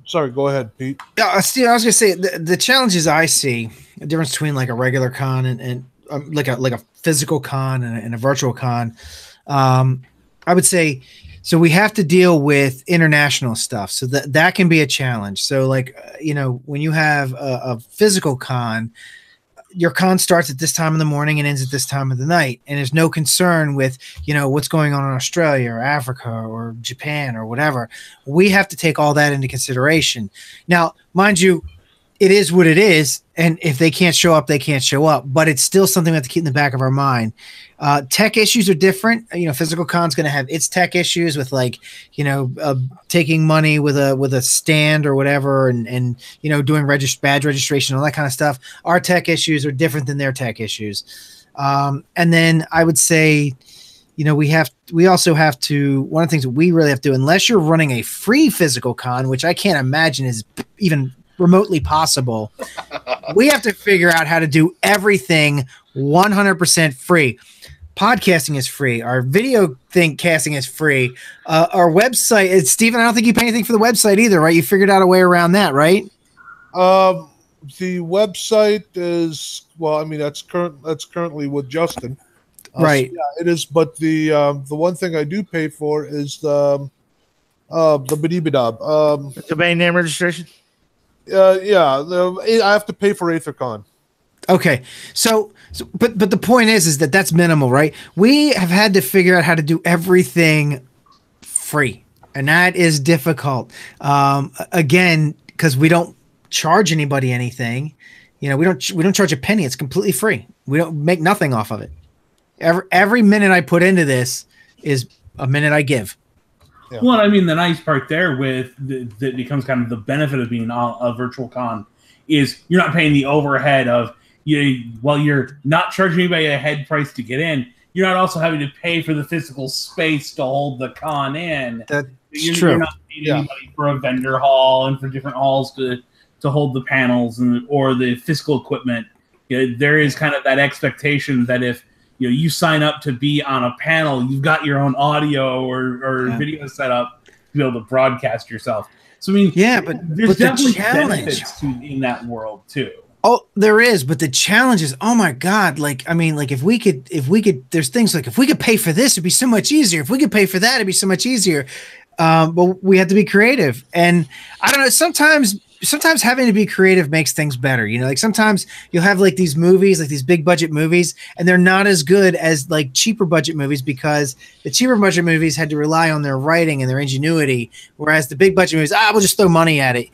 sorry, go ahead, Pete. Yeah, Steve, I was going to say the challenges I see, the difference between like a regular con and like a physical con and a virtual con. I would say, so we have to deal with international stuff. So that can be a challenge. So when you have a physical con, your con starts at this time in the morning and ends at this time of the night. And there's no concern with, what's going on in Australia or Africa or Japan or whatever. We have to take all that into consideration. Now, mind you, it is what it is. And if they can't show up, they can't show up. But it's still something we have to keep in the back of our mind. Tech issues are different. Physical con's going to have its tech issues with taking money with a stand or whatever, and doing badge registration, all that kind of stuff. Our tech issues are different than their tech issues. And then I would say, we also have to, one of the things that we really have to do, unless you're running a free physical con, which I can't imagine is even remotely possible, we have to figure out how to do everything 100% free. Podcasting is free. Our video casting is free. Our website, Steven, I don't think you pay anything for the website either, right? You figured out a way around that, right? The website is, that's currently with Justin. Right. So yeah, it is. But the one thing I do pay for is the Bidibidab. Domain name registration? I have to pay for Aethercon. Okay. But the point is that that's minimal, right? We have had to figure out how to do everything free, and that is difficult. Again, because we don't charge anybody anything. We don't charge a penny. It's completely free. We don't make nothing off of it. Every minute I put into this is a minute I give. Yeah. Well, I mean, the nice part there that becomes kind of the benefit of being a virtual con is you're not paying the overhead of while you're not charging anybody a head price to get in, you're not also having to pay for the physical space to hold the con in. That's true. You're not paying anybody for a vendor hall and for different halls to hold the panels or the physical equipment. There is kind of that expectation that if you sign up to be on a panel, you've got your own audio or video set up to be able to broadcast yourself. So but there's definitely benefits in that world too. Oh, there is, but the challenge is, oh my God, if we could, there's things like if we could pay for this, it'd be so much easier. If we could pay for that, it'd be so much easier. But we have to be creative, and I don't know. Sometimes having to be creative makes things better. Sometimes you'll have these movies, these big budget movies, and they're not as good as cheaper budget movies because the cheaper budget movies had to rely on their writing and their ingenuity. Whereas the big budget movies, we'll just throw money at it.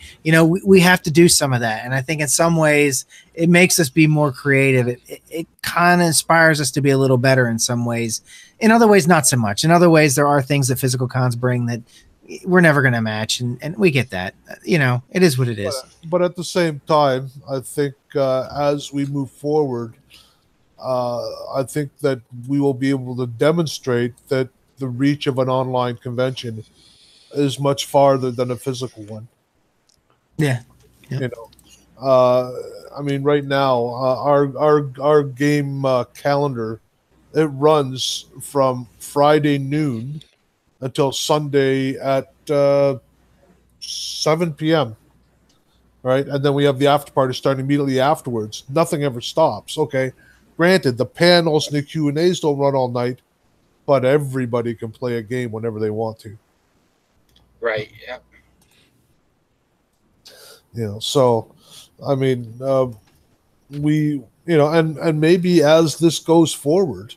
We have to do some of that. And I think in some ways it makes us be more creative. It kind of inspires us to be a little better in some ways. In other ways, not so much. In other ways, there are things that physical cons bring that we're never going to match, and we get that. It is what it is. But at the same time, I think as we move forward, I think that we will be able to demonstrate that the reach of an online convention is much farther than a physical one. Yeah. Right now, our game calendar, it runs from Friday noon until Sunday at 7 p.m. Right, and then we have the after party starting immediately afterwards. Nothing ever stops. Okay, granted, the panels and the Q&As don't run all night, but everybody can play a game whenever they want to. Right. Yeah. So, we, and maybe as this goes forward,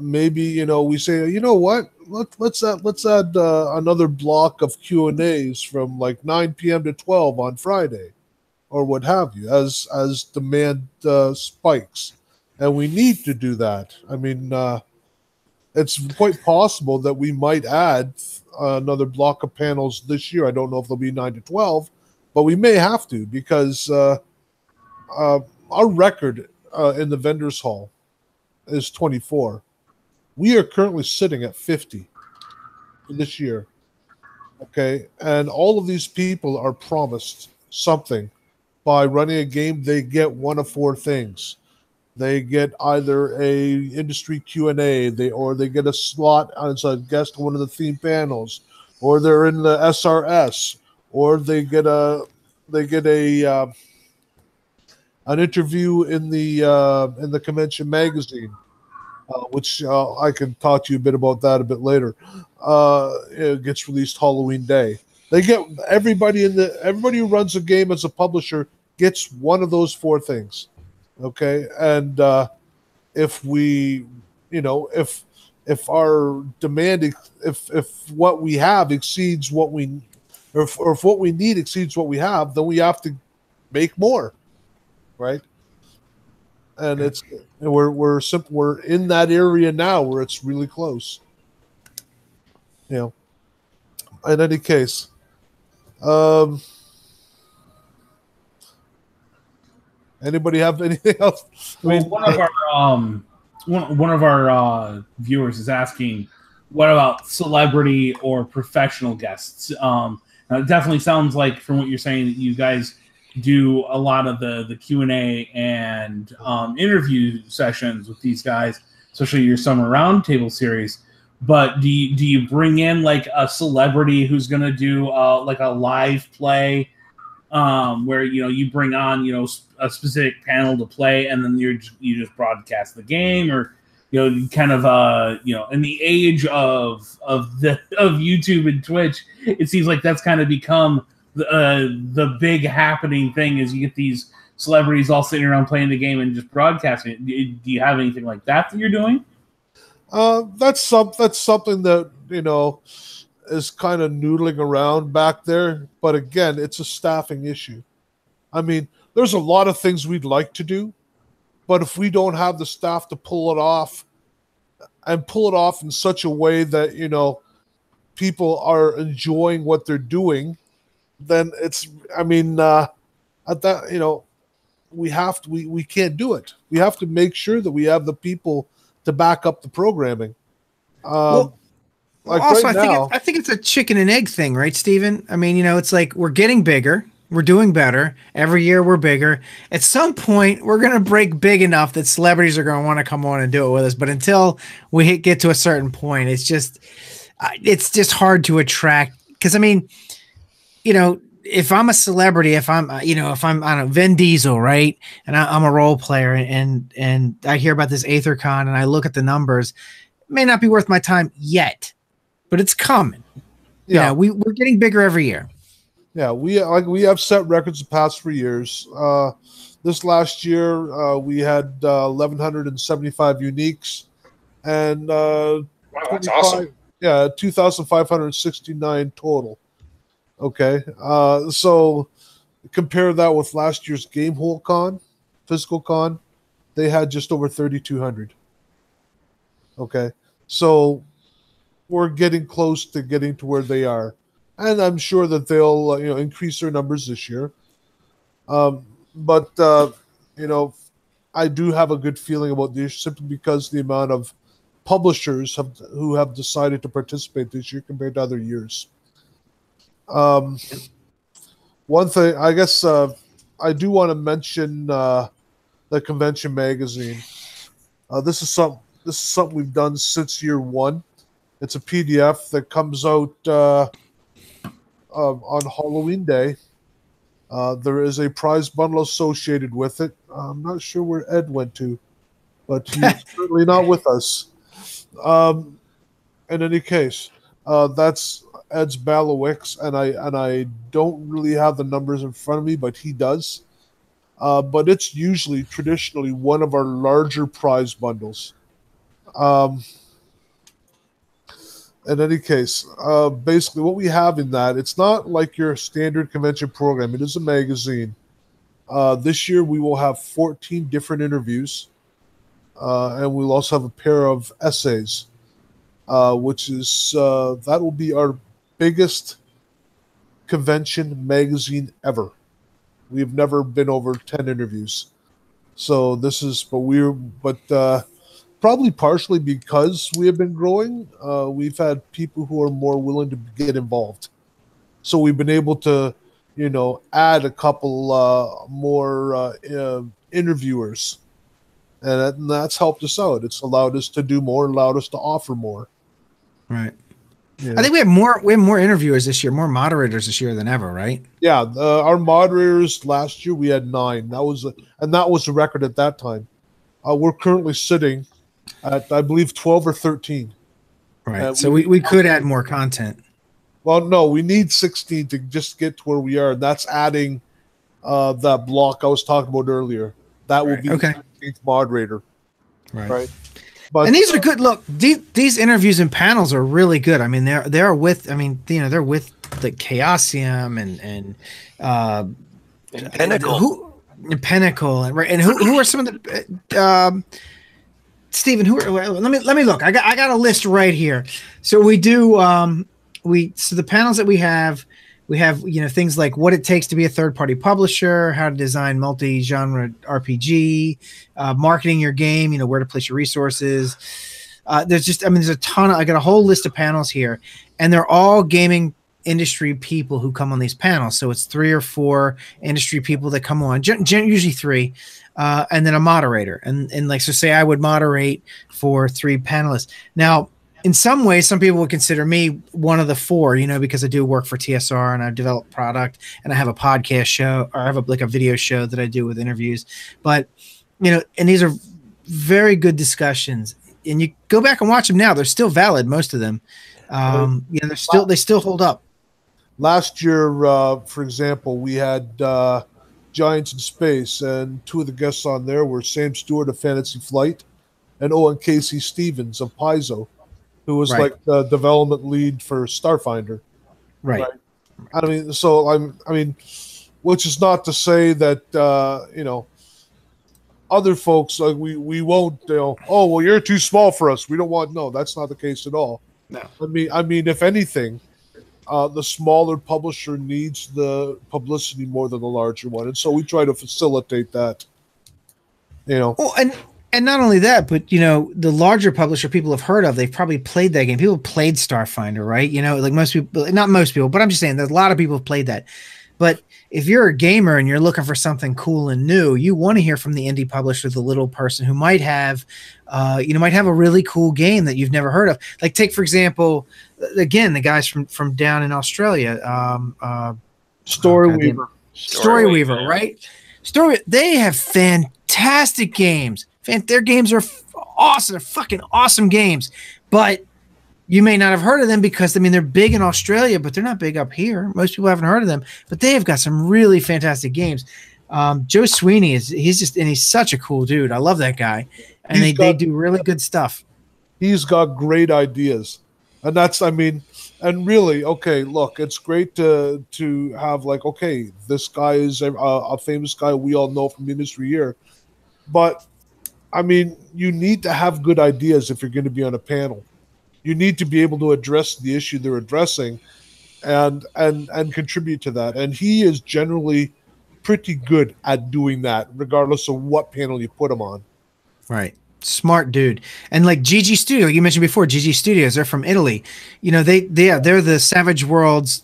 maybe we say, what? Let's add another block of Q&As from 9 p.m. to 12 on Friday, or what have you, as demand spikes, and we need to do that. It's quite possible that we might add another block of panels this year. I don't know if they'll be 9 to 12, but we may have to because our record in the vendors hall is 24. We are currently sitting at 50 this year. Okay. And all of these people are promised something. By running a game, they get one of four things. They get either a industry Q&A, or they get a slot as a guest on one of the theme panels, or they're in the SRS, or they get an interview in the convention magazine. Which I can talk to you a bit about that a bit later. It gets released Halloween Day. They get everybody who runs a game as a publisher gets one of those four things. Okay, and if we, if our demand, if what we have exceeds what we, or if what we need exceeds what we have, then we have to make more, right? And we're in that area now where it's really close. In any case, anybody have anything else? Well, one of our viewers is asking, what about celebrity or professional guests? It definitely sounds like, from what you're saying, that you guys do a lot of the Q&A and interview sessions with these guys, especially your summer roundtable series. But do you bring in like a celebrity who's going to do like a live play, where you bring on a specific panel to play, and then you just broadcast the game, or kind of in the age of YouTube and Twitch, it seems like that's kind of become the big happening thing, is you get these celebrities all sitting around playing the game and just broadcasting it. Do you have anything like that you're doing? That's something that is kind of noodling around back there, but again, it's a staffing issue. I mean, there's a lot of things we'd like to do, but if we don't have the staff to pull it off, and pull it off in such a way that people are enjoying what they're doing, then it's, at that, we can't do it. We have to make sure that we have the people to back up the programming. Also, right I think it's a chicken and egg thing, right, Steven? I mean, it's like we're getting bigger. We're doing better. Every year we're bigger. At some point, we're going to break big enough that celebrities are going to want to come on and do it with us. But until we get to a certain point, it's just hard to attract. Because, I mean, if I'm a celebrity, if I'm, I don't know, Vin Diesel, right? And I'm a role player, and I hear about this Aethercon and I look at the numbers, it may not be worth my time yet, but it's coming. Yeah. We're getting bigger every year. Yeah, we have set records the past 3 years. This last year, we had 1,175 uniques, and wow, that's awesome. Yeah, 2,569 total. Okay, so compare that with last year's Gamehole Con, Physical Con, they had just over 3,200. Okay, so we're getting close to getting to where they are. And I'm sure that they'll, increase their numbers this year. But I do have a good feeling about this, simply because the amount of publishers who have decided to participate this year compared to other years. One thing, I guess, I do want to mention the convention magazine. This is something we've done since year one. It's a PDF that comes out on Halloween Day. There is a prize bundle associated with it. I'm not sure where Ed went to, but he's certainly not with us. In any case, that's Ed's Balowix, and I don't really have the numbers in front of me, but he does. But it's traditionally one of our larger prize bundles. In any case, basically what we have in that, it's not like your standard convention program. It is a magazine. This year we will have 14 different interviews, and we'll also have a pair of essays, which is that will be our biggest convention magazine ever. We've never been over 10 interviews. So this is, probably partially because we have been growing, we've had people who are more willing to get involved. So we've been able to, add a couple more interviewers, and that's helped us out. It's allowed us to do more, allowed us to offer more. Right. Yeah. I think we have more interviewers this year, more moderators this year than ever, right? Yeah, our moderators last year we had 9. That was the record at that time. We're currently sitting at, I believe, 12 or 13. Right. So we could add more content. Well, no, we need 16 to just get to where we are. And that's adding that block I was talking about earlier. That will be the 16th moderator. Right. But, and these are good. Look, these interviews and panels are really good. I mean, they're with the Chaosium and And Pinnacle. Pinnacle, right? And who are some of the Stephen? Let me look. I got a list right here. So we do so the panels that we have things like what it takes to be a third-party publisher, how to design multi-genre RPG, marketing your game, where to place your resources. There's a ton of, I got a whole list of panels here, and they're all gaming industry people who come on these panels. So it's 3 or 4 industry people that come on, usually 3, and then a moderator. And so say I would moderate for 3 panelists. Now, in some ways, some people would consider me one of the 4, because I do work for TSR and I develop product and I have a podcast show, or I have a video show that I do with interviews. But, and these are very good discussions, and you go back and watch them now. They're still valid. Most of them, they still hold up. Last year, for example, we had Giants in Space, and 2 of the guests on there were Sam Stewart of Fantasy Flight and Owen Casey Stevens of Paizo, who was like the development lead for Starfinder. Right. Which is not to say that, other folks, like we won't, oh, well, you're too small for us. We don't want, no, that's not the case at all. No. I mean, if anything, the smaller publisher needs the publicity more than the larger one. And so we try to facilitate that, Well, and not only that, but the larger publisher people have heard of, they've probably played that game. People have played Starfinder, right? Like most people, not most people, but I'm just saying that a lot of people have played that. But if you're a gamer and you're looking for something cool and new, you want to hear from the indie publisher, the little person who might have, might have a really cool game that you've never heard of. Like take, for example, again, the guys from down in Australia, Storyweaver. Storyweaver, right? They have fantastic games. Their games are awesome. They're fucking awesome games. But you may not have heard of them because, they're big in Australia, but they're not big up here. Most people haven't heard of them, but they have got some really fantastic games. Joe Sweeney he's such a cool dude. I love that guy. And they do really good stuff. He's got great ideas. And that's, and really, okay, look, it's great to have this guy is a famous guy we all know from the industry here. But, you need to have good ideas if you're going to be on a panel. You need to be able to address the issue they're addressing and contribute to that. And he is generally pretty good at doing that, regardless of what panel you put him on. Right. Smart dude. And like GG Studio, you mentioned before, GG Studios, they're from Italy. They're the Savage Worlds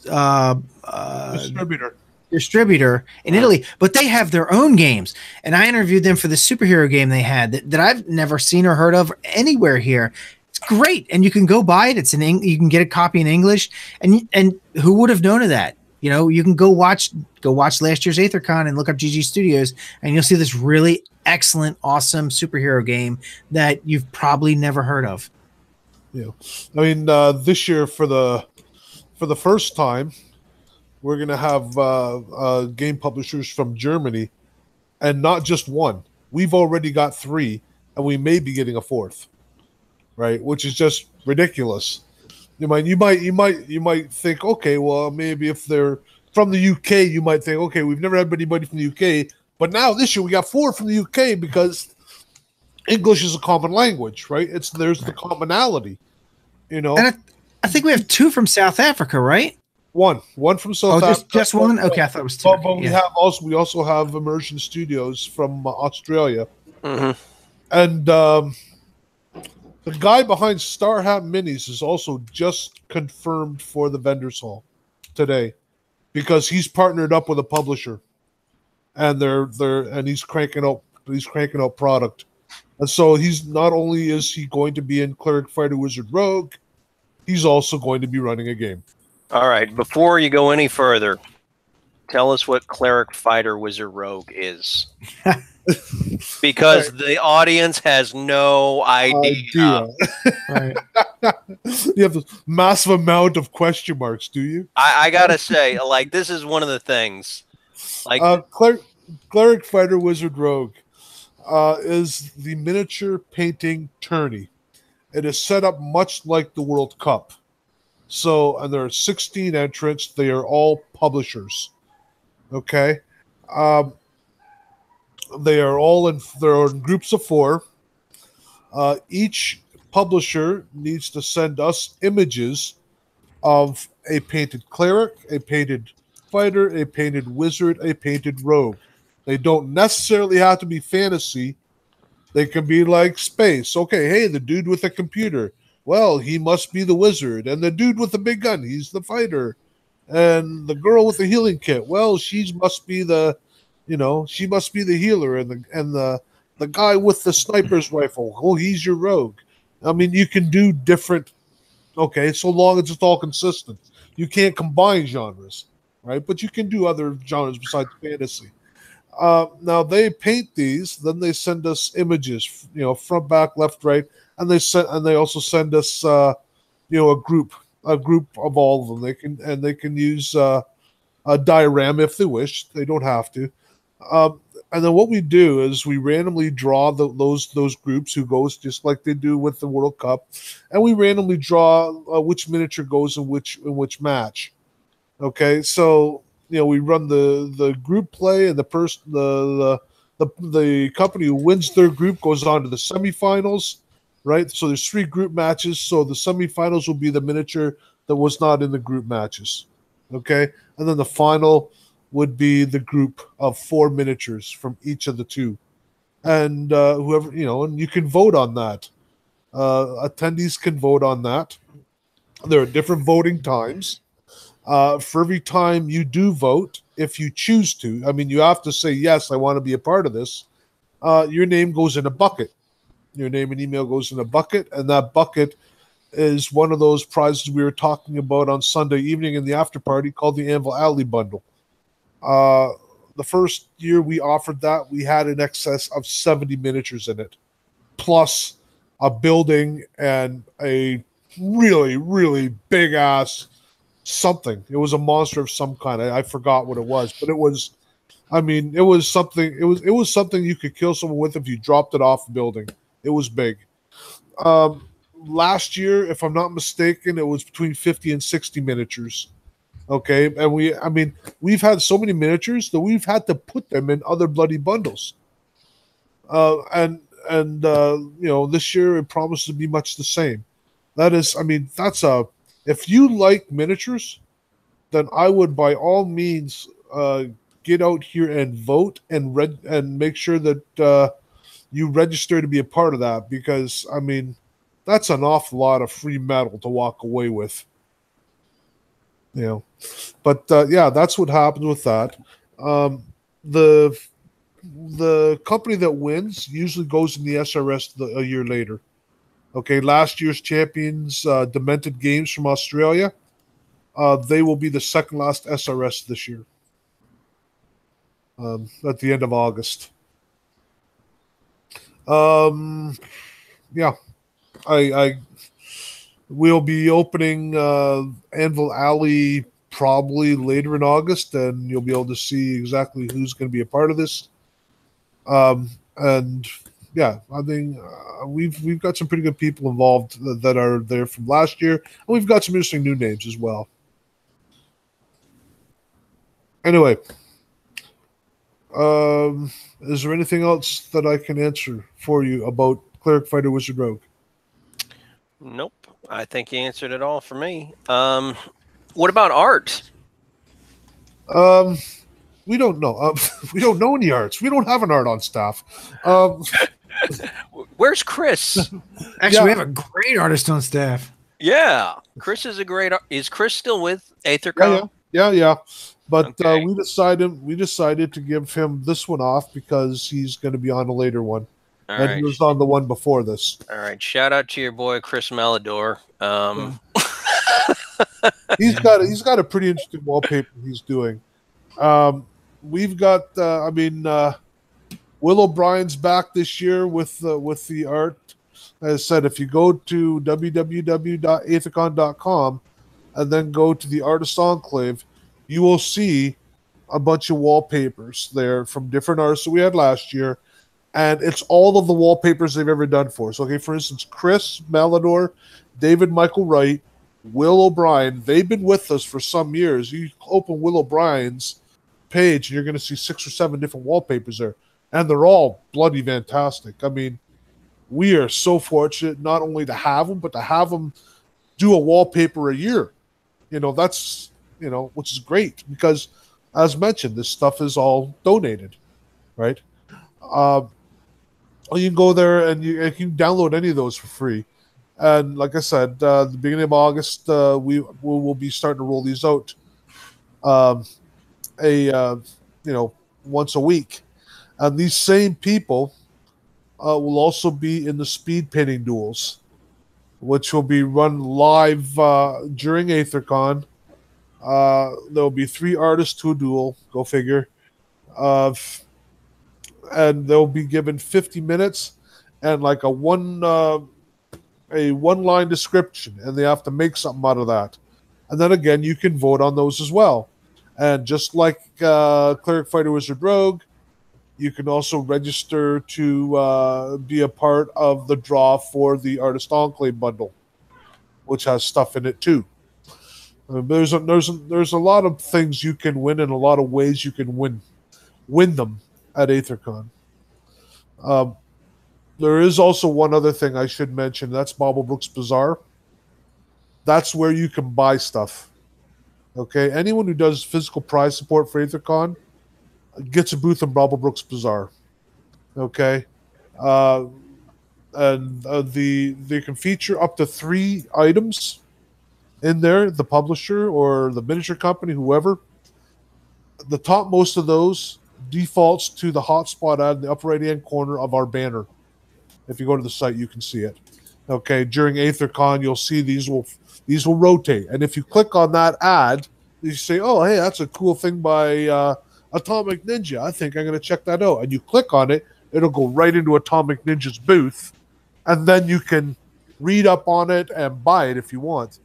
distributor in Italy, but they have their own games. And I interviewed them for the superhero game they had that I've never seen or heard of anywhere here. It's great, and you can go buy it. It's you can get a copy in English, and who would have known of that? You can go watch last year's Aethercon and look up GG Studios, and you'll see this really excellent, awesome superhero game that you've probably never heard of. This year for the first time, we're going to have game publishers from Germany, and not just one. We've already got 3, and we may be getting a 4th, right? Which is just ridiculous. You might think, okay, well, maybe if they're from the UK, you might think, okay, we've never had anybody from the UK, but now this year we got 4 from the UK because English is a common language, right? There's the commonality, And I think we have 2 from South Africa, right? One from South Africa. Just one? Okay, I thought it was 2. But we also have Immersion Studios from Australia. Mm-hmm. And the guy behind Star Hat Minis is also just confirmed for the Vendors Hall today because he's partnered up with a publisher, and he's cranking out product. And so he's not only is he going to be in Cleric Fighter Wizard Rogue, he's also going to be running a game. All right, before you go any further, tell us what Cleric Fighter Wizard Rogue is. Because the audience has no idea. Right. You have this massive amount of question marks, do you? I gotta say, this is one of the things. Cleric Fighter Wizard Rogue is the miniature painting tourney. It is set up much like the World Cup. So, and there are 16 entrants. They are all publishers. Okay. Um, they're in groups of 4. Each publisher needs to send us images of a painted cleric, a painted fighter, a painted wizard, a painted rogue. They don't necessarily have to be fantasy. They can be like space. Okay, hey, the dude with the computer. Well, he must be the wizard. And the dude with the big gun, he's the fighter. And the girl with the healing kit, well, she must be the healer. And the guy with the sniper's rifle, oh, he's your rogue. I mean, you can do different. Okay, so long as it's all consistent. You can't combine genres, right? But you can do other genres besides fantasy. Now they paint these, then they send us images, front, back, left, right, and they also send us, a group of all of them. They can use a diorama if they wish. They don't have to. And then what we do is we randomly draw those groups who goes just like they do with the World Cup, and we randomly draw which miniature goes in which match. Okay, so we run the group play, and the company who wins their group goes on to the semifinals, right? So there's 3 group matches. So the semifinals will be the miniature that was not in the group matches. Okay, and then the final would be the group of 4 miniatures from each of the 2, and whoever and you can vote on that. Attendees can vote on that. There are different voting times. For every time you do vote, if you choose to, I mean, you have to say, yes, I want to be a part of this. Your name goes in a bucket. Your name and email goes in a bucket, and that bucket is one of those prizes we were talking about on Sunday evening in the after party called the Anvil Alley Bundle. The first year we offered that, we had in excess of 70 miniatures in it, plus a building and a really, really big ass something. It was a monster of some kind. I forgot what it was, but it was something. It was something you could kill someone with if you dropped it off a building. It was big. Last year, if I'm not mistaken, it was between 50 and 60 miniatures. Okay, and we've had so many miniatures that we've had to put them in other bloody bundles. This year it promises to be much the same. That is, if you like miniatures, then I would by all means get out here and vote and make sure that you register to be a part of that, because that's an awful lot of free metal to walk away with. But that's what happens with that. The company that wins usually goes in the SRS a year later. Okay, last year's champions, Demented Games from Australia, they will be the second last SRS this year. At the end of August. We'll be opening Anvil Alley probably later in August, and you'll be able to see exactly who's going to be a part of this. I think we've got some pretty good people involved that are there from last year, and we've got some interesting new names as well. Anyway, is there anything else that I can answer for you about Cleric, Fighter, Wizard, Rogue? Nope. I think you answered it all for me. What about art? We don't know. We don't know any arts. We don't have an art on staff. Where's Chris? Actually, we have a great artist on staff. Yeah, Chris is a great. Is Chris still with Aethercon? Yeah. But okay. we decided to give him this one off because he's going to be on a later one. All and right. He was on the one before this. All right. Shout out to your boy Chris Malador. He's got a pretty interesting wallpaper he's doing. We've got Will O'Brien's back this year with the art. As I said, if you go to www.aethercon.com and then go to the Artist Enclave, you will see a bunch of wallpapers there from different artists that we had last year. And it's all of the wallpapers they've ever done for us. Okay, for instance, Chris Malador, David Michael Wright, Will O'Brien, they've been with us for some years. You open Will O'Brien's, page and you're going to see 6 or 7 different wallpapers there, and they're all bloody fantastic. I mean, we are so fortunate not only to have them, but to have them do a wallpaper a year. That's, which is great because, as mentioned, this stuff is all donated, right? You can go there and you can download any of those for free. And like I said, the beginning of August, we will be starting to roll these out, once a week. And these same people will also be in the speed painting duels, which will be run live during Aethercon. There'll be 3 artists to a duel, go figure. And they'll be given 50 minutes and like a one-line description, and they have to make something out of that. And then again, you can vote on those as well. And just like Cleric, Fighter, Wizard, Rogue, you can also register to be a part of the draw for the Artist Enclave bundle, which has stuff in it too. There's a lot of things you can win and a lot of ways you can win them at Aethercon. There is also one other thing I should mention. That's Bobblebrooks Bazaar. That's where you can buy stuff. Okay, anyone who does physical prize support for Aethercon gets a booth in Bobblebrooks Bazaar. Okay, and they can feature up to 3 items in there. The publisher or the miniature company, whoever. The topmost of those defaults to the hotspot ad in the upper right-hand corner of our banner. If you go to the site, you can see it. Okay, during Aethercon, you'll see these will rotate, and if you click on that ad, you say, "Oh, hey, that's a cool thing by Atomic Ninja. I think I'm going to check that out." And you click on it, it'll go right into Atomic Ninja's booth, and then you can read up on it and buy it if you want.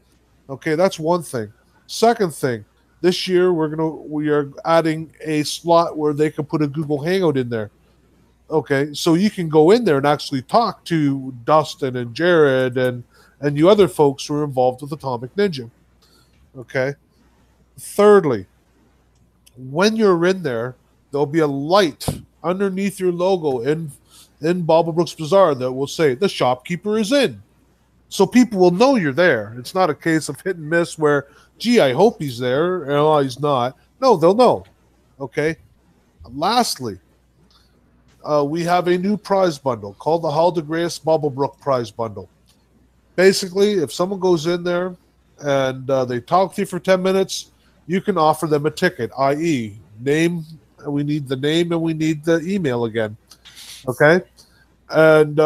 Okay, that's one thing. Second thing, this year we are adding a slot where they can put a Google Hangout in there. Okay, so you can go in there and actually talk to Dustin and Jared and you other folks who are involved with Atomic Ninja. Okay. Thirdly, when you're in there, there'll be a light underneath your logo in Bobblebrooks Bazaar that will say the shopkeeper is in. So people will know you're there. It's not a case of hit and miss where, gee, I hope he's there, and oh, he's not. No, they'll know. Okay. Lastly, we have a new prize bundle called the Hall de Grace Bobblebrook Prize Bundle. Basically, if someone goes in there and they talk to you for 10 minutes, you can offer them a ticket, i.e. name. We need the name and we need the email again. Okay? And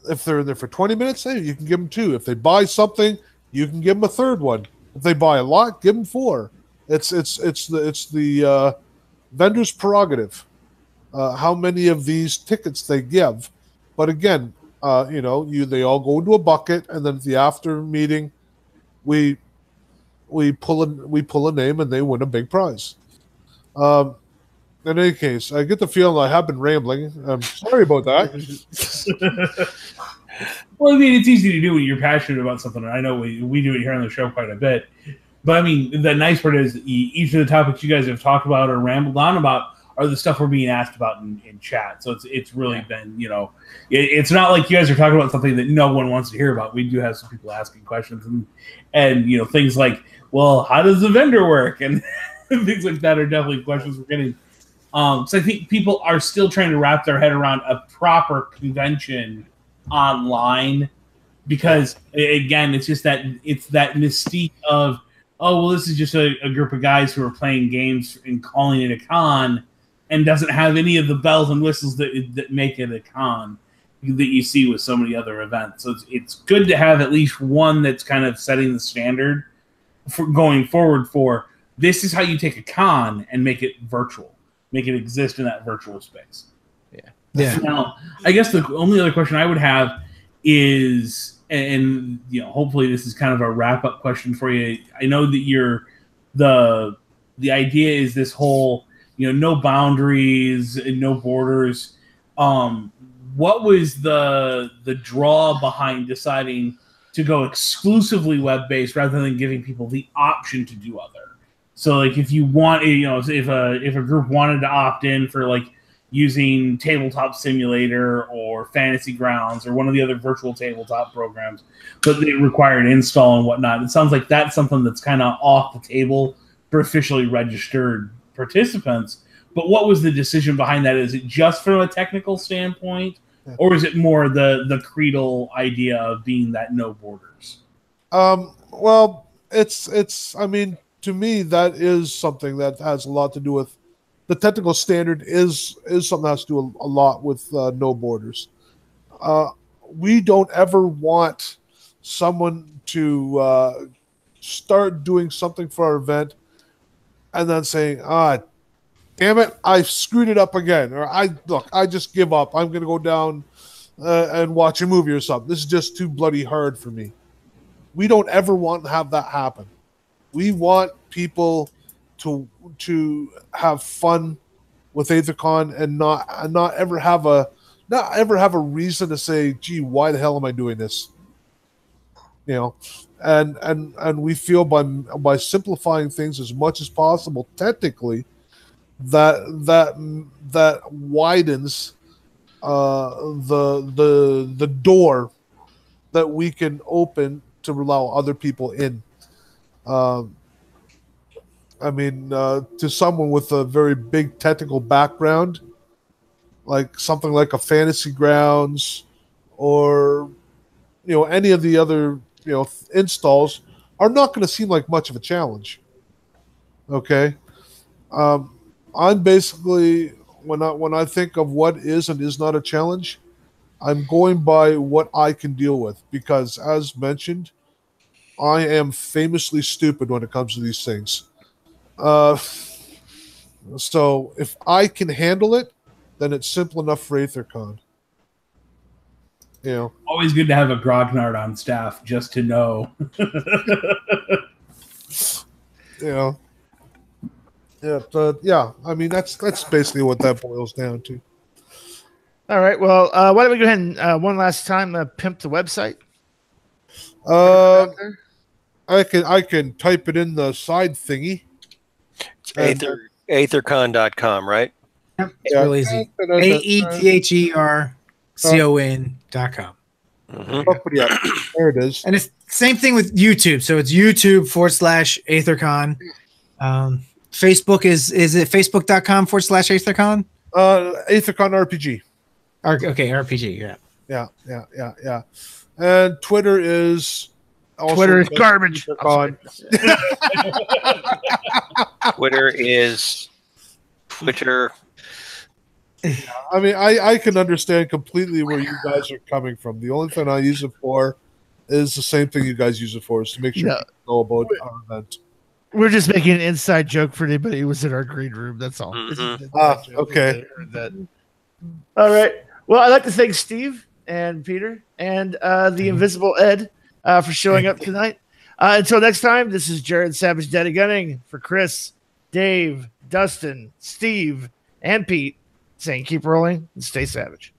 if they're in there for 20 minutes, hey, you can give them 2. If they buy something, you can give them a 3rd one. If they buy a lot, give them 4. It's the vendor's prerogative how many of these tickets they give. But again, they all go into a bucket, and then at the after meeting, we pull a name and they win a big prize. In any case, I get the feeling I have been rambling. I'm sorry about that. Well, I mean, it's easy to do when you're passionate about something. I know we do it here on the show quite a bit. But I mean, the nice part is each of the topics you guys have talked about or rambled on about are the stuff we're being asked about in chat. So it's really been, it's not like you guys are talking about something that no one wants to hear about. We do have some people asking questions and things like, well, how does the vendor work? And things like that are definitely questions we're getting. So I think people are still trying to wrap their head around a proper convention online because, again, it's that mystique of, oh, well, this is just a group of guys who are playing games and calling it a con and doesn't have any of the bells and whistles that make it a con that you see with so many other events. So it's good to have at least one that's kind of setting the standard for going forward for this is how you take a con and make it virtual, make it exist in that virtual space. Yeah. Now, I guess the only other question I would have is, and hopefully this is kind of a wrap-up question for you. I know that the idea is this whole, no boundaries and no borders. What was the draw behind deciding to go exclusively web-based rather than giving people the option to do other? So like if you want, if a group wanted to opt in for like using Tabletop Simulator or Fantasy Grounds or one of the other virtual tabletop programs, but they require an install and whatnot. It sounds like that's something that's kind of off the table for officially registered participants. But what was the decision behind that? Is it just from a technical standpoint, or is it more the creedal idea of being that no borders? Well, it's. I mean, to me, that is something that has a lot to do with the technical standard. Is something that has to do a lot with no borders. We don't ever want someone to start doing something for our event and then saying, damn it, I screwed it up again, or I just give up. I'm going to go down and watch a movie or something. This is just too bloody hard for me. We don't ever want to have that happen. We want people to have fun with Aethercon and not ever have a reason to say, gee, why the hell am I doing this? And we feel by simplifying things as much as possible technically, that widens the door that we can open to allow other people in. I mean, to someone with a very big technical background, like something like a Fantasy Grounds or any of the other installs are not going to seem like much of a challenge. Okay, I'm basically when I think of what is and is not a challenge, I'm going by what I can deal with, because as mentioned, I am famously stupid when it comes to these things. So if I can handle it, then it's simple enough for Aethercon. Always good to have a grognard on staff just to know. Yeah. I mean, that's basically what that boils down to. All right. Well, why don't we go ahead and one last time pimp the website? I can type it in the side thingy. Aethercon.com, right? Yep, it's real easy. AETHERCON.com. Mm-hmm. Yeah, there it is. And it's the same thing with YouTube. So it's YouTube/Aethercon. Facebook is it Facebook.com/Aethercon? Aethercon RPG. Okay, RPG, yeah. And Twitter is garbage. Twitter is Twitter. I mean, I can understand completely where you guys are coming from. The only thing I use it for is the same thing you guys use it for, is to make sure people know about our event. We're just making an inside joke for anybody who was in our green room. That's all. Mm-hmm. Okay. All right. Well, I'd like to thank Steve and Peter and the Invisible Ed for showing up tonight. Until next time, this is Jared Savage Daddy Gunning for Chris, Dave, Dustin, Steve, and Pete saying keep rolling and stay savage.